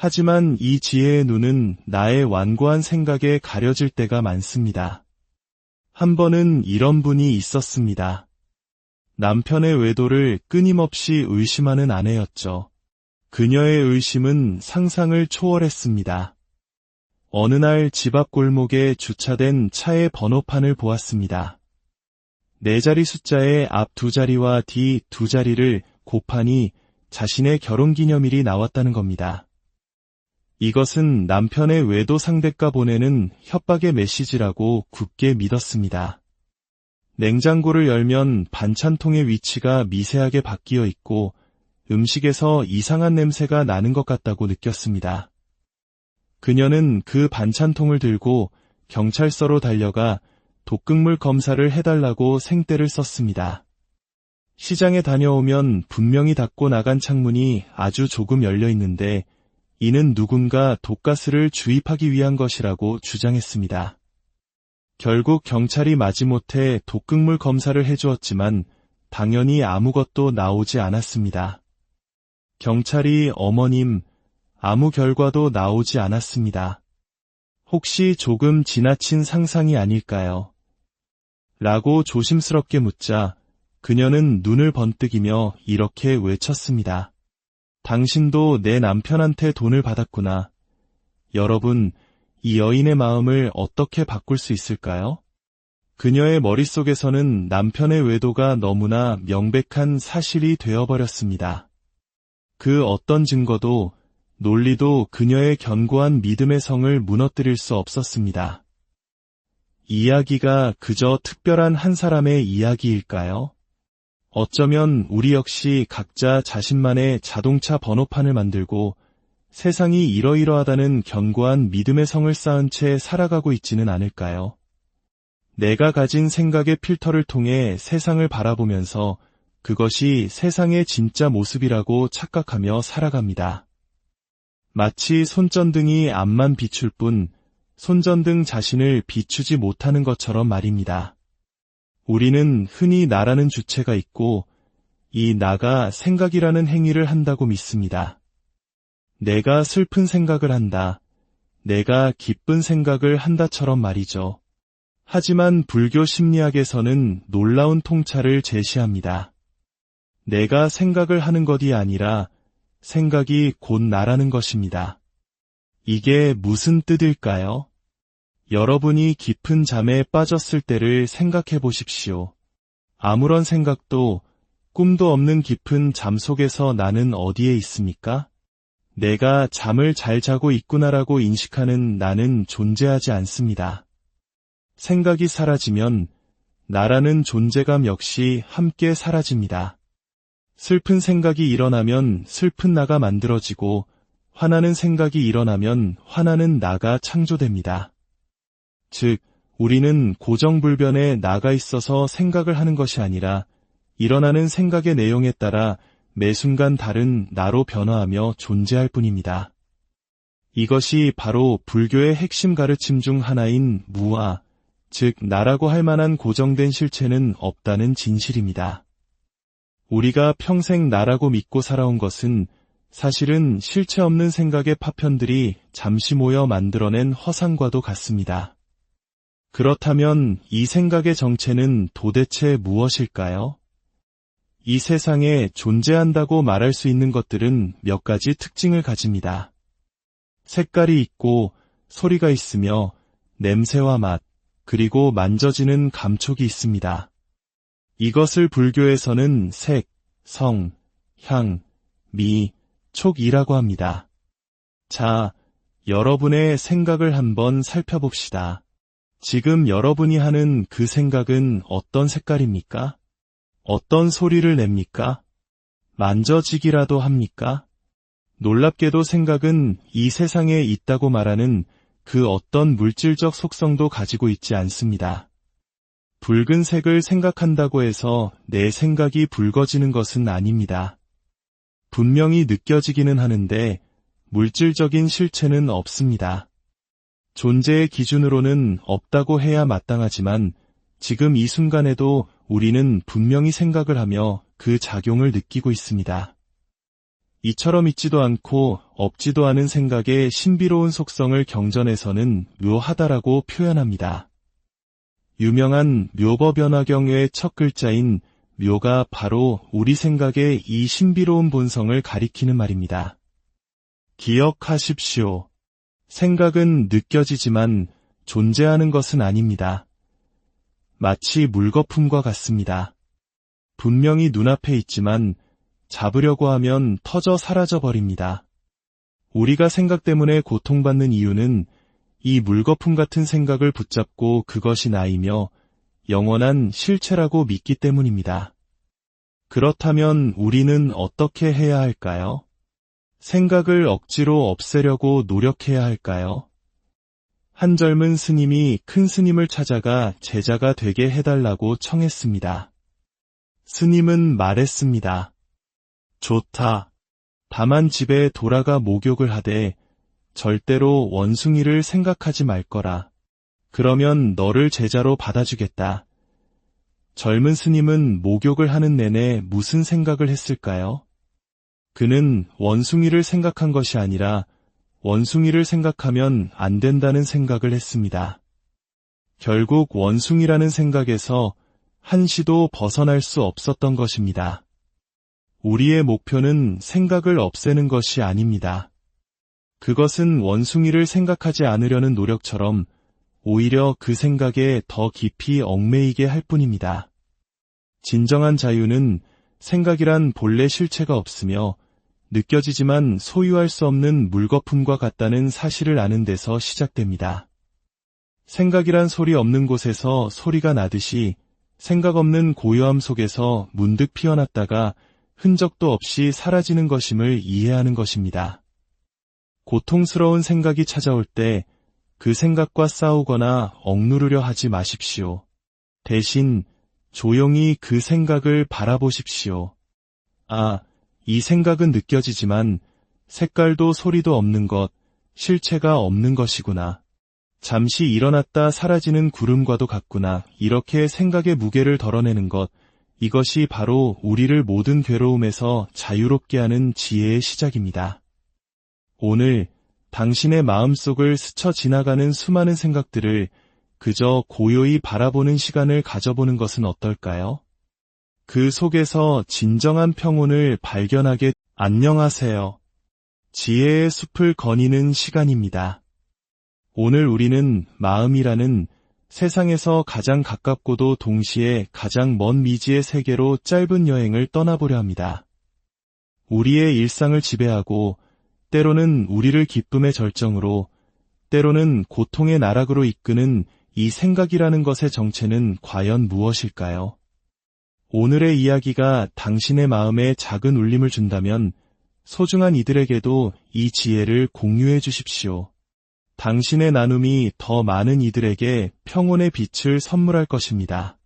하지만 이 지혜의 눈은 나의 완고한 생각에 가려질 때가 많습니다. 한 번은 이런 분이 있었습니다. 남편의 외도를 끊임없이 의심하는 아내였죠. 그녀의 의심은 상상을 초월했습니다. 어느 날 집 앞 골목에 주차된 차의 번호판을 보았습니다. 4자리 숫자의 앞 2자리와 뒤 2자리를 곱하니 자신의 결혼기념일이 나왔다는 겁니다. 이것은 남편의 외도 상대가 보내는 협박의 메시지라고 굳게 믿었습니다. 냉장고를 열면 반찬통의 위치가 미세하게 바뀌어 있고 음식에서 이상한 냄새가 나는 것 같다고 느꼈습니다. 그녀는 그 반찬통을 들고 경찰서로 달려가 독극물 검사를 해달라고 생떼를 썼습니다. 시장에 다녀오면 분명히 닫고 나간 창문이 아주 조금 열려 있는데 이는 누군가 독가스를 주입하기 위한 것이라고 주장했습니다. 결국 경찰이 마지못해 독극물 검사를 해주었지만 당연히 아무것도 나오지 않았습니다. 경찰이 어머님, 아무 결과도 나오지 않았습니다. 혹시 조금 지나친 상상이 아닐까요? 라고 조심스럽게 묻자 그녀는 눈을 번뜩이며 이렇게 외쳤습니다. 당신도 내 남편한테 돈을 받았구나. 여러분, 이 여인의 마음을 어떻게 바꿀 수 있을까요? 그녀의 머릿속에서는 남편의 외도가 너무나 명백한 사실이 되어버렸습니다. 그 어떤 증거도 논리도 그녀의 견고한 믿음의 성을 무너뜨릴 수 없었습니다. 이야기가 그저 특별한 한 사람의 이야기일까요? 어쩌면 우리 역시 각자 자신만의 자동차 번호판을 만들고 세상이 이러이러하다는 견고한 믿음의 성을 쌓은 채 살아가고 있지는 않을까요? 내가 가진 생각의 필터를 통해 세상을 바라보면서 그것이 세상의 진짜 모습이라고 착각하며 살아갑니다. 마치 손전등이 앞만 비출 뿐 손전등 자신을 비추지 못하는 것처럼 말입니다. 우리는 흔히 나라는 주체가 있고 이 나가 생각이라는 행위를 한다고 믿습니다. 내가 슬픈 생각을 한다. 내가 기쁜 생각을 한다처럼 말이죠. 하지만 불교 심리학에서는 놀라운 통찰을 제시합니다. 내가 생각을 하는 것이 아니라 생각이 곧 나라는 것입니다. 이게 무슨 뜻일까요? 여러분이 깊은 잠에 빠졌을 때를 생각해 보십시오. 아무런 생각도 꿈도 없는 깊은 잠 속에서 나는 어디에 있습니까? 내가 잠을 잘 자고 있구나라고 인식하는 나는 존재하지 않습니다. 생각이 사라지면 나라는 존재감 역시 함께 사라집니다. 슬픈 생각이 일어나면 슬픈 나가 만들어지고 화나는 생각이 일어나면 화나는 나가 창조됩니다. 즉, 우리는 고정불변에 나가 있어서 생각을 하는 것이 아니라 일어나는 생각의 내용에 따라 매 순간 다른 나로 변화하며 존재할 뿐입니다. 이것이 바로 불교의 핵심 가르침 중 하나인 무아, 즉 나라고 할 만한 고정된 실체는 없다는 진실입니다. 우리가 평생 나라고 믿고 살아온 것은 사실은 실체 없는 생각의 파편들이 잠시 모여 만들어낸 허상과도 같습니다. 그렇다면 이 생각의 정체는 도대체 무엇일까요? 이 세상에 존재한다고 말할 수 있는 것들은 몇 가지 특징을 가집니다. 색깔이 있고 소리가 있으며 냄새와 맛, 그리고 만져지는 감촉이 있습니다. 이것을 불교에서는 색, 성, 향, 미, 촉이라고 합니다. 자, 여러분의 생각을 한번 살펴봅시다. 지금 여러분이 하는 그 생각은 어떤 색깔입니까? 어떤 소리를 냅니까? 만져지기라도 합니까? 놀랍게도 생각은 이 세상에 있다고 말하는 그 어떤 물질적 속성도 가지고 있지 않습니다. 붉은색을 생각한다고 해서 내 생각이 붉어지는 것은 아닙니다. 분명히 느껴지기는 하는데 물질적인 실체는 없습니다. 존재의 기준으로는 없다고 해야 마땅하지만 지금 이 순간에도 우리는 분명히 생각을 하며 그 작용을 느끼고 있습니다. 이처럼 있지도 않고 없지도 않은 생각의 신비로운 속성을 경전에서는 묘하다라고 표현합니다. 유명한 묘법연화경의 첫 글자인 묘가 바로 우리 생각의 이 신비로운 본성을 가리키는 말입니다. 기억하십시오. 생각은 느껴지지만 존재하는 것은 아닙니다. 마치 물거품과 같습니다. 분명히 눈앞에 있지만 잡으려고 하면 터져 사라져버립니다. 우리가 생각 때문에 고통받는 이유는 이 물거품 같은 생각을 붙잡고 그것이 나이며 영원한 실체라고 믿기 때문입니다. 그렇다면 우리는 어떻게 해야 할까요? 생각을 억지로 없애려고 노력해야 할까요? 한 젊은 스님이 큰 스님을 찾아가 제자가 되게 해달라고 청했습니다. 스님은 말했습니다. 좋다. 다만 집에 돌아가 목욕을 하되 절대로 원숭이를 생각하지 말 거라. 그러면 너를 제자로 받아주겠다. 젊은 스님은 목욕을 하는 내내 무슨 생각을 했을까요? 그는 원숭이를 생각한 것이 아니라 원숭이를 생각하면 안 된다는 생각을 했습니다. 결국 원숭이라는 생각에서 한시도 벗어날 수 없었던 것입니다. 우리의 목표는 생각을 없애는 것이 아닙니다. 그것은 원숭이를 생각하지 않으려는 노력처럼 오히려 그 생각에 더 깊이 얽매이게 할 뿐입니다. 진정한 자유는 생각이란 본래 실체가 없으며 느껴지지만 소유할 수 없는 물거품과 같다는 사실을 아는 데서 시작됩니다. 생각이란 소리 없는 곳에서 소리가 나듯이 생각 없는 고요함 속에서 문득 피어났다가 흔적도 없이 사라지는 것임을 이해하는 것입니다. 고통스러운 생각이 찾아올 때 그 생각과 싸우거나 억누르려 하지 마십시오. 대신 조용히 그 생각을 바라보십시오. 아, 이 생각은 느껴지지만 색깔도 소리도 없는 것, 실체가 없는 것이구나. 잠시 일어났다 사라지는 구름과도 같구나. 이렇게 생각의 무게를 덜어내는 것, 이것이 바로 우리를 모든 괴로움에서 자유롭게 하는 지혜의 시작입니다. 오늘 당신의 마음속을 스쳐 지나가는 수많은 생각들을 그저 고요히 바라보는 시간을 가져보는 것은 어떨까요? 그 속에서 진정한 평온을 발견하게. 안녕하세요. 지혜의 숲을 거니는 시간입니다. 오늘 우리는 마음이라는 세상에서 가장 가깝고도 동시에 가장 먼 미지의 세계로 짧은 여행을 떠나보려 합니다. 우리의 일상을 지배하고 때로는 우리를 기쁨의 절정으로 때로는 고통의 나락으로 이끄는 이 생각이라는 것의 정체는 과연 무엇일까요? 오늘의 이야기가 당신의 마음에 작은 울림을 준다면 소중한 이들에게도 이 지혜를 공유해 주십시오. 당신의 나눔이 더 많은 이들에게 평온의 빛을 선물할 것입니다.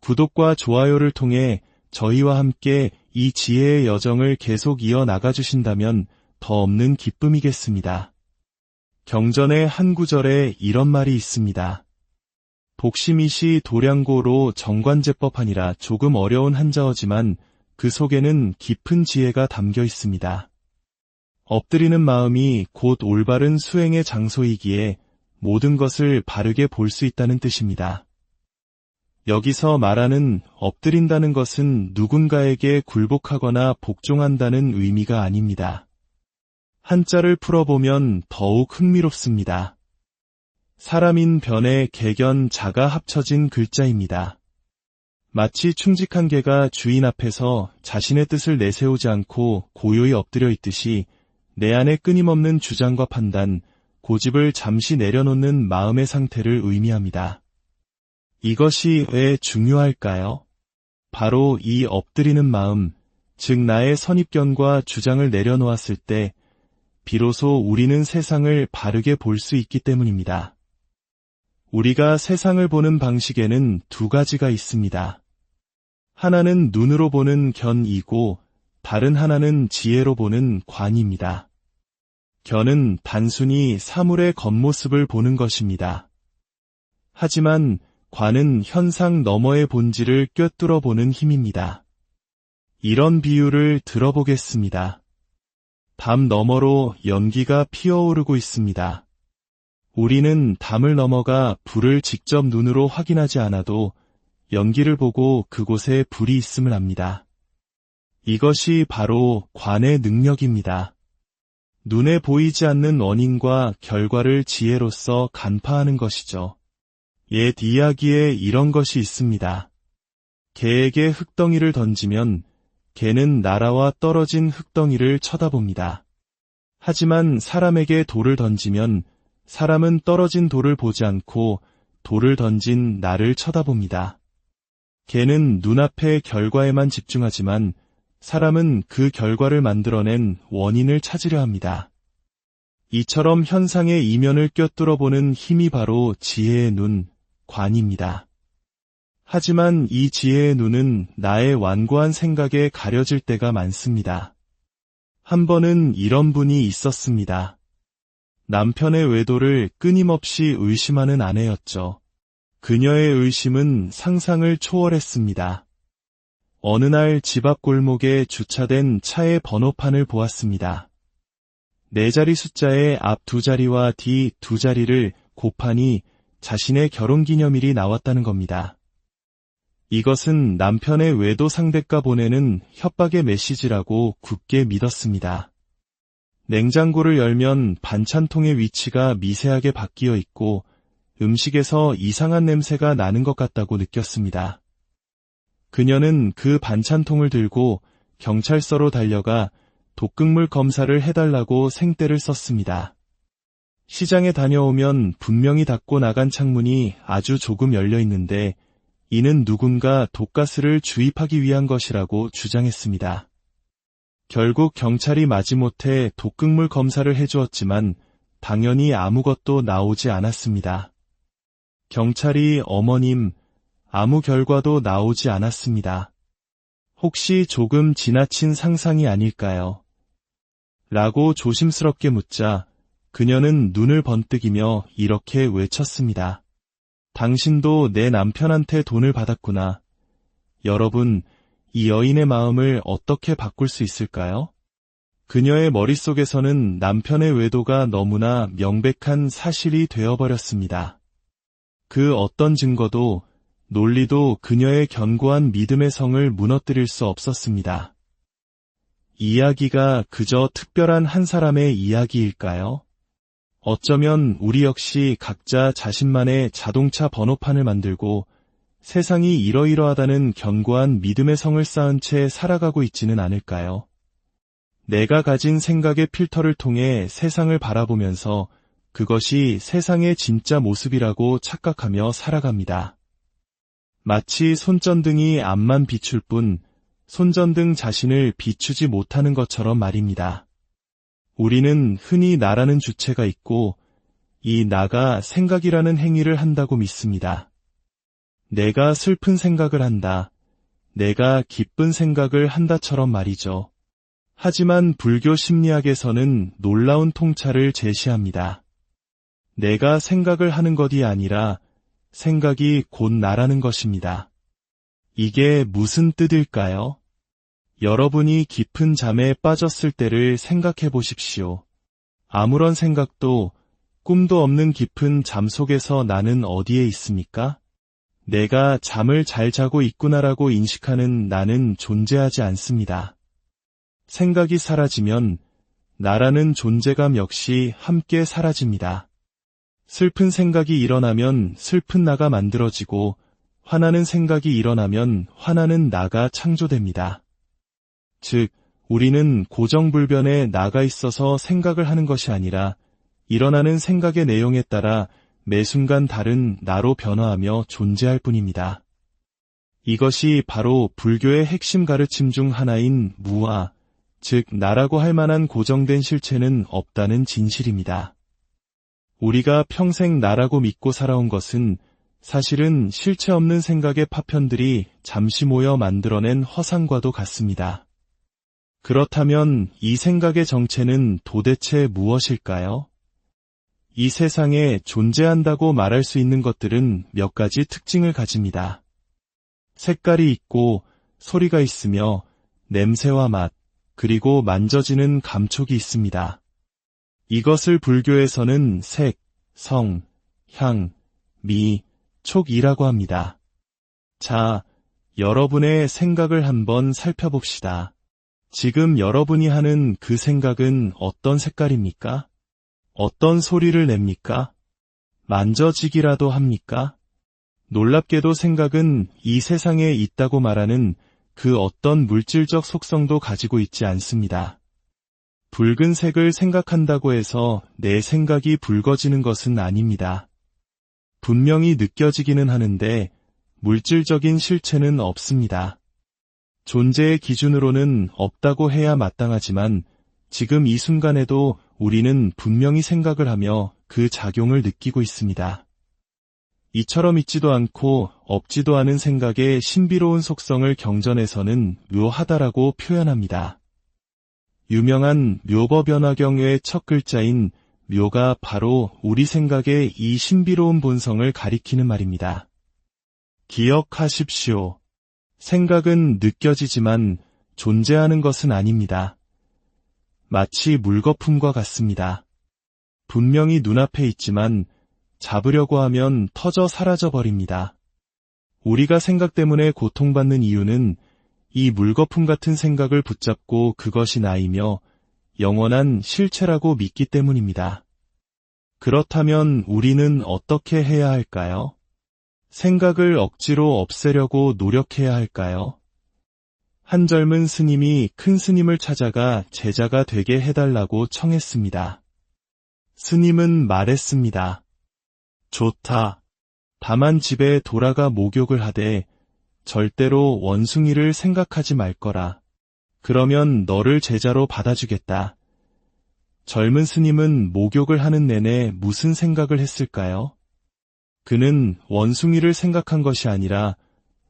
구독과 좋아요를 통해 저희와 함께 이 지혜의 여정을 계속 이어나가 주신다면 더 없는 기쁨이겠습니다. 경전의 한 구절에 이런 말이 있습니다. 복심이시 도량고로 정관제법하니라. 조금 어려운 한자어지만 그 속에는 깊은 지혜가 담겨 있습니다. 엎드리는 마음이 곧 올바른 수행의 장소이기에 모든 것을 바르게 볼 수 있다는 뜻입니다. 여기서 말하는 엎드린다는 것은 누군가에게 굴복하거나 복종한다는 의미가 아닙니다. 한자를 풀어보면 더욱 흥미롭습니다. 사람인 변의 개견 자가 합쳐진 글자입니다. 마치 충직한 개가 주인 앞에서 자신의 뜻을 내세우지 않고 고요히 엎드려 있듯이 내 안에 끊임없는 주장과 판단, 고집을 잠시 내려놓는 마음의 상태를 의미합니다. 이것이 왜 중요할까요? 바로 이 엎드리는 마음, 즉 나의 선입견과 주장을 내려놓았을 때 비로소 우리는 세상을 바르게 볼 수 있기 때문입니다. 우리가 세상을 보는 방식에는 두 가지가 있습니다. 하나는 눈으로 보는 견이고 다른 하나는 지혜로 보는 관입니다. 견은 단순히 사물의 겉모습을 보는 것입니다. 하지만 관은 현상 너머의 본질을 꿰뚫어 보는 힘입니다. 이런 비유를 들어보겠습니다. 담 너머로 연기가 피어오르고 있습니다. 우리는 담을 넘어가 불을 직접 눈으로 확인하지 않아도 연기를 보고 그곳에 불이 있음을 압니다. 이것이 바로 관의 능력입니다. 눈에 보이지 않는 원인과 결과를 지혜로서 간파하는 것이죠. 옛 이야기에 이런 것이 있습니다. 개에게 흙덩이를 던지면 개는 날아와 떨어진 흙덩이를 쳐다봅니다. 하지만 사람에게 돌을 던지면 사람은 떨어진 돌을 보지 않고 돌을 던진 나를 쳐다봅니다. 개는 눈앞의 결과에만 집중하지만 사람은 그 결과를 만들어낸 원인을 찾으려 합니다. 이처럼 현상의 이면을 꿰뚫어 보는 힘이 바로 지혜의 눈, 관입니다. 하지만 이 지혜의 눈은 나의 완고한 생각에 가려질 때가 많습니다. 한 번은 이런 분이 있었습니다. 남편의 외도를 끊임없이 의심하는 아내였죠. 그녀의 의심은 상상을 초월했습니다. 어느 날 집 앞 골목에 주차된 차의 번호판을 보았습니다. 4자리 숫자의 앞 2자리와 뒤 2자리를 곱하니 자신의 결혼기념일이 나왔다는 겁니다. 이것은 남편의 외도 상대가 보내는 협박의 메시지라고 굳게 믿었습니다. 냉장고를 열면 반찬통의 위치가 미세하게 바뀌어 있고 음식에서 이상한 냄새가 나는 것 같다고 느꼈습니다. 그녀는 그 반찬통을 들고 경찰서로 달려가 독극물 검사를 해달라고 생떼를 썼습니다. 시장에 다녀오면 분명히 닫고 나간 창문이 아주 조금 열려 있는데 이는 누군가 독가스를 주입하기 위한 것이라고 주장했습니다. 결국 경찰이 마지못해 독극물 검사를 해주었지만 당연히 아무것도 나오지 않았습니다. 경찰이 어머님, 아무 결과도 나오지 않았습니다. 혹시 조금 지나친 상상이 아닐까요? 라고 조심스럽게 묻자 그녀는 눈을 번뜩이며 이렇게 외쳤습니다. 당신도 내 남편한테 돈을 받았구나. 여러분, 이 여인의 마음을 어떻게 바꿀 수 있을까요? 그녀의 머릿속에서는 남편의 외도가 너무나 명백한 사실이 되어버렸습니다. 그 어떤 증거도 논리도 그녀의 견고한 믿음의 성을 무너뜨릴 수 없었습니다. 이야기가 그저 특별한 한 사람의 이야기일까요? 어쩌면 우리 역시 각자 자신만의 자동차 번호판을 만들고 세상이 이러이러하다는 견고한 믿음의 성을 쌓은 채 살아가고 있지는 않을까요? 내가 가진 생각의 필터를 통해 세상을 바라보면서 그것이 세상의 진짜 모습이라고 착각하며 살아갑니다. 마치 손전등이 앞만 비출 뿐 손전등 자신을 비추지 못하는 것처럼 말입니다. 우리는 흔히 나라는 주체가 있고 이 나가 생각이라는 행위를 한다고 믿습니다. 내가 슬픈 생각을 한다. 내가 기쁜 생각을 한다처럼 말이죠. 하지만 불교 심리학에서는 놀라운 통찰을 제시합니다. 내가 생각을 하는 것이 아니라 생각이 곧 나라는 것입니다. 이게 무슨 뜻일까요? 여러분이 깊은 잠에 빠졌을 때를 생각해 보십시오. 아무런 생각도 꿈도 없는 깊은 잠 속에서 나는 어디에 있습니까? 내가 잠을 잘 자고 있구나라고 인식하는 나는 존재하지 않습니다. 생각이 사라지면 나라는 존재감 역시 함께 사라집니다. 슬픈 생각이 일어나면 슬픈 나가 만들어지고 화나는 생각이 일어나면 화나는 나가 창조됩니다. 즉, 우리는 고정불변에 나가 있어서 생각을 하는 것이 아니라 일어나는 생각의 내용에 따라 매 순간 다른 나로 변화하며 존재할 뿐입니다. 이것이 바로 불교의 핵심 가르침 중 하나인 무아, 즉 나라고 할 만한 고정된 실체는 없다는 진실입니다. 우리가 평생 나라고 믿고 살아온 것은 사실은 실체 없는 생각의 파편들이 잠시 모여 만들어낸 허상과도 같습니다. 그렇다면 이 생각의 정체는 도대체 무엇일까요? 이 세상에 존재한다고 말할 수 있는 것들은 몇 가지 특징을 가집니다. 색깔이 있고 소리가 있으며 냄새와 맛, 그리고 만져지는 감촉이 있습니다. 이것을 불교에서는 색, 성, 향, 미, 촉이라고 합니다. 자, 여러분의 생각을 한번 살펴봅시다. 지금 여러분이 하는 그 생각은 어떤 색깔입니까? 어떤 소리를 냅니까? 만져지기라도 합니까? 놀랍게도 생각은 이 세상에 있다고 말하는 그 어떤 물질적 속성도 가지고 있지 않습니다. 붉은색을 생각한다고 해서 내 생각이 붉어지는 것은 아닙니다. 분명히 느껴지기는 하는데 물질적인 실체는 없습니다. 존재의 기준으로는 없다고 해야 마땅하지만 지금 이 순간에도 우리는 분명히 생각을 하며 그 작용을 느끼고 있습니다. 이처럼 있지도 않고 없지도 않은 생각의 신비로운 속성을 경전에서는 묘하다라고 표현합니다. 유명한 묘법연화경의 첫 글자인 묘가 바로 우리 생각의 이 신비로운 본성을 가리키는 말입니다. 기억하십시오. 생각은 느껴지지만 존재하는 것은 아닙니다. 마치 물거품과 같습니다. 분명히 눈앞에 있지만 잡으려고 하면 터져 사라져 버립니다. 우리가 생각 때문에 고통받는 이유는 이 물거품 같은 생각을 붙잡고 그것이 나이며 영원한 실체라고 믿기 때문입니다. 그렇다면 우리는 어떻게 해야 할까요? 생각을 억지로 없애려고 노력해야 할까요? 한 젊은 스님이 큰 스님을 찾아가 제자가 되게 해달라고 청했습니다. 스님은 말했습니다. 좋다. 다만 집에 돌아가 목욕을 하되 절대로 원숭이를 생각하지 말거라. 그러면 너를 제자로 받아주겠다. 젊은 스님은 목욕을 하는 내내 무슨 생각을 했을까요? 그는 원숭이를 생각한 것이 아니라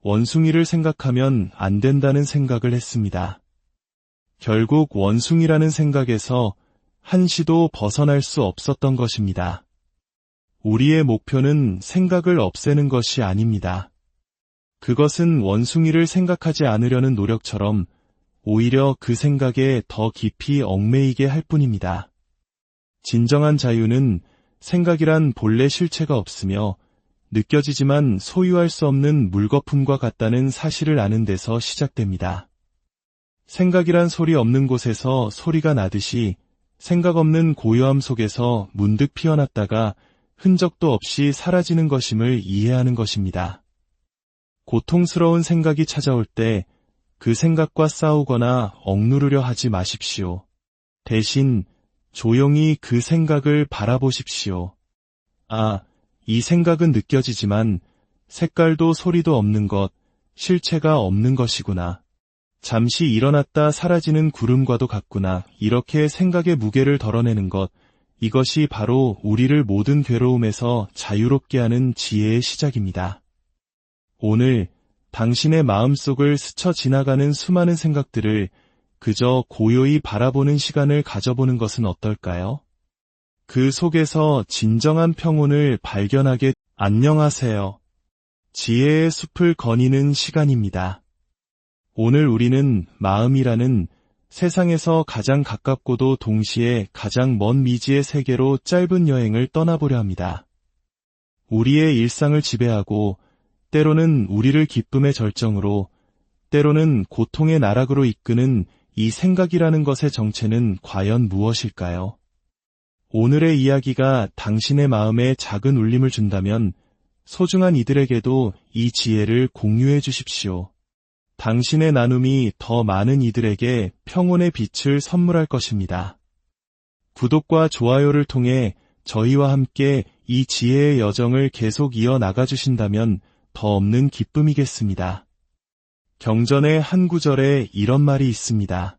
원숭이를 생각하면 안 된다는 생각을 했습니다. 결국 원숭이라는 생각에서 한시도 벗어날 수 없었던 것입니다. 우리의 목표는 생각을 없애는 것이 아닙니다. 그것은 원숭이를 생각하지 않으려는 노력처럼 오히려 그 생각에 더 깊이 얽매이게 할 뿐입니다. 진정한 자유는 생각이란 본래 실체가 없으며 느껴지지만 소유할 수 없는 물거품과 같다는 사실을 아는 데서 시작됩니다. 생각이란 소리 없는 곳에서 소리가 나듯이 생각 없는 고요함 속에서 문득 피어났다가 흔적도 없이 사라지는 것임을 이해하는 것입니다. 고통스러운 생각이 찾아올 때 그 생각과 싸우거나 억누르려 하지 마십시오. 대신 조용히 그 생각을 바라보십시오. 아, 이 생각은 느껴지지만 색깔도 소리도 없는 것, 실체가 없는 것이구나. 잠시 일어났다 사라지는 구름과도 같구나. 이렇게 생각의 무게를 덜어내는 것, 이것이 바로 우리를 모든 괴로움에서 자유롭게 하는 지혜의 시작입니다. 오늘 당신의 마음속을 스쳐 지나가는 수많은 생각들을 그저 고요히 바라보는 시간을 가져보는 것은 어떨까요? 그 속에서 진정한 평온을 발견하게. 안녕하세요. 지혜의 숲을 거니는 시간입니다. 오늘 우리는 마음이라는 세상에서 가장 가깝고도 동시에 가장 먼 미지의 세계로 짧은 여행을 떠나보려 합니다. 우리의 일상을 지배하고 때로는 우리를 기쁨의 절정으로 때로는 고통의 나락으로 이끄는 이 생각이라는 것의 정체는 과연 무엇일까요? 오늘의 이야기가 당신의 마음에 작은 울림을 준다면 소중한 이들에게도 이 지혜를 공유해 주십시오. 당신의 나눔이 더 많은 이들에게 평온의 빛을 선물할 것입니다. 구독과 좋아요를 통해 저희와 함께 이 지혜의 여정을 계속 이어나가 주신다면 더 없는 기쁨이겠습니다. 경전의 한 구절에 이런 말이 있습니다.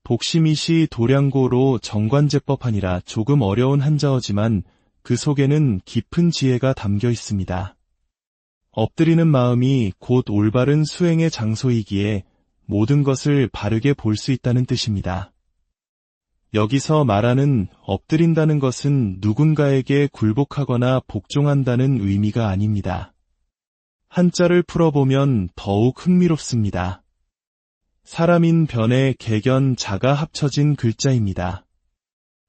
복심이시 도량고로 정관제법하니라. 조금 어려운 한자어지만 그 속에는 깊은 지혜가 담겨 있습니다. 엎드리는 마음이 곧 올바른 수행의 장소이기에 모든 것을 바르게 볼 수 있다는 뜻입니다. 여기서 말하는 엎드린다는 것은 누군가에게 굴복하거나 복종한다는 의미가 아닙니다. 한자를 풀어보면 더욱 흥미롭습니다. 사람인 변에 개견 자가 합쳐진 글자입니다.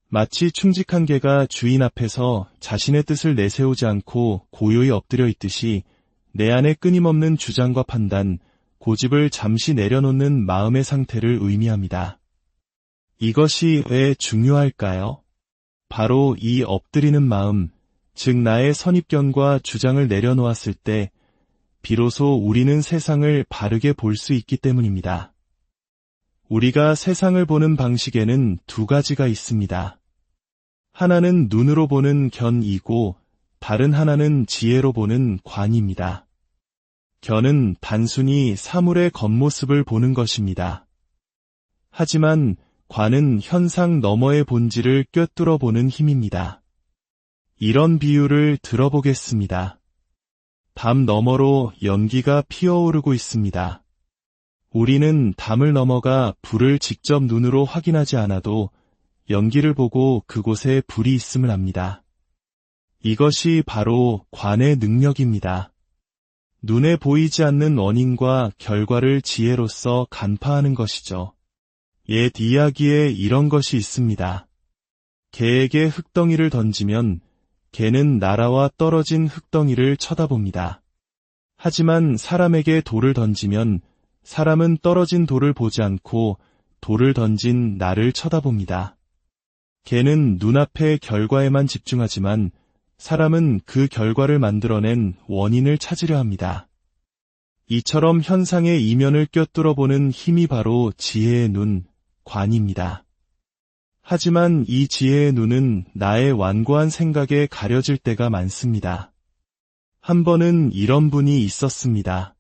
마치 충직한 개가 주인 앞에서 자신의 뜻을 내세우지 않고 고요히 엎드려 있듯이 내 안에 끊임없는 주장과 판단, 고집을 잠시 내려놓는 마음의 상태를 의미합니다. 이것이 왜 중요할까요? 바로 이 엎드리는 마음, 즉 나의 선입견과 주장을 내려놓았을 때 비로소 우리는 세상을 바르게 볼 수 있기 때문입니다. 우리가 세상을 보는 방식에는 두 가지가 있습니다. 하나는 눈으로 보는 견이고 다른 하나는 지혜로 보는 관입니다. 견은 단순히 사물의 겉모습을 보는 것입니다. 하지만 관은 현상 너머의 본질을 꿰뚫어 보는 힘입니다. 이런 비유를 들어보겠습니다. 담 너머로 연기가 피어오르고 있습니다. 우리는 담을 넘어가 불을 직접 눈으로 확인하지 않아도 연기를 보고 그곳에 불이 있음을 압니다. 이것이 바로 관의 능력입니다. 눈에 보이지 않는 원인과 결과를 지혜로서 간파하는 것이죠. 옛 이야기에 이런 것이 있습니다. 개에게 흙덩이를 던지면 개는 나라와 떨어진 흙덩이를 쳐다봅니다. 하지만 사람에게 돌을 던지면 사람은 떨어진 돌을 보지 않고 돌을 던진 나를 쳐다봅니다. 개는 눈앞의 결과에만 집중하지만 사람은 그 결과를 만들어낸 원인을 찾으려 합니다. 이처럼 현상의 이면을 꿰뚫어 보는 힘이 바로 지혜의 눈, 관입니다. 하지만 이 지혜의 눈은 나의 완고한 생각에 가려질 때가 많습니다. 한 번은 이런 분이 있었습니다.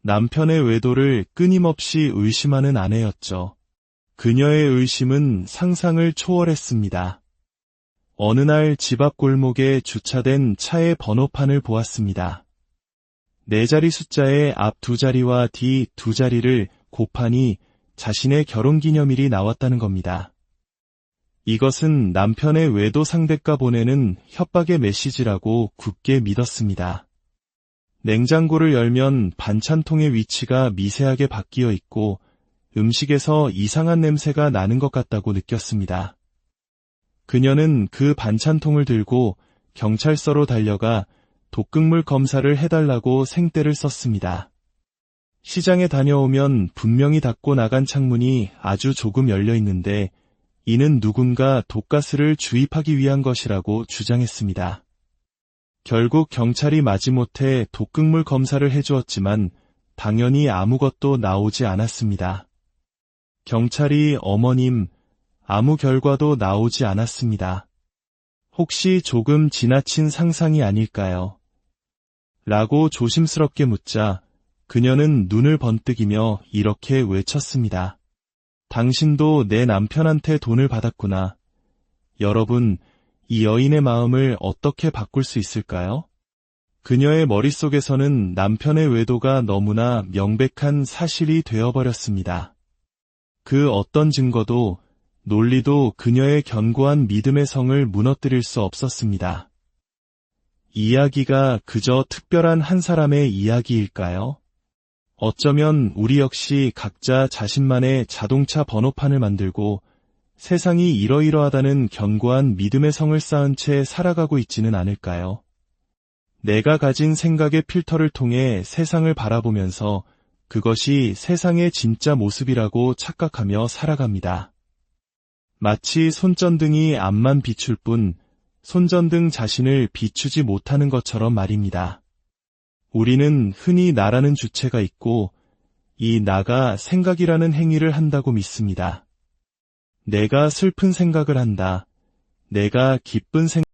남편의 외도를 끊임없이 의심하는 아내였죠. 그녀의 의심은 상상을 초월했습니다. 어느 날 집 앞 골목에 주차된 차의 번호판을 보았습니다. 4자리 숫자의 앞 2자리와 뒤 2자리를 곱하니 자신의 결혼기념일이 나왔다는 겁니다. 이것은 남편의 외도 상대가 보내는 협박의 메시지라고 굳게 믿었습니다. 냉장고를 열면 반찬통의 위치가 미세하게 바뀌어 있고 음식에서 이상한 냄새가 나는 것 같다고 느꼈습니다. 그녀는 그 반찬통을 들고 경찰서로 달려가 독극물 검사를 해달라고 생떼를 썼습니다. 시장에 다녀오면 분명히 닫고 나간 창문이 아주 조금 열려 있는데 이는 누군가 독가스를 주입하기 위한 것이라고 주장했습니다. 결국 경찰이 마지못해 독극물 검사를 해주었지만 당연히 아무것도 나오지 않았습니다. 경찰이 어머님, 아무 결과도 나오지 않았습니다. 혹시 조금 지나친 상상이 아닐까요? 라고 조심스럽게 묻자 그녀는 눈을 번뜩이며 이렇게 외쳤습니다. 당신도 내 남편한테 돈을 받았구나. 여러분, 이 여인의 마음을 어떻게 바꿀 수 있을까요? 그녀의 머릿속에서는 남편의 외도가 너무나 명백한 사실이 되어버렸습니다. 그 어떤 증거도 논리도 그녀의 견고한 믿음의 성을 무너뜨릴 수 없었습니다. 이야기가 그저 특별한 한 사람의 이야기일까요? 어쩌면 우리 역시 각자 자신만의 자동차 번호판을 만들고 세상이 이러이러하다는 견고한 믿음의 성을 쌓은 채 살아가고 있지는 않을까요? 내가 가진 생각의 필터를 통해 세상을 바라보면서 그것이 세상의 진짜 모습이라고 착각하며 살아갑니다. 마치 손전등이 앞만 비출 뿐 손전등 자신을 비추지 못하는 것처럼 말입니다. 우리는 흔히 나라는 주체가 있고 이 나가 생각이라는 행위를 한다고 믿습니다. 내가 슬픈 생각을 한다. 내가 기쁜 생각을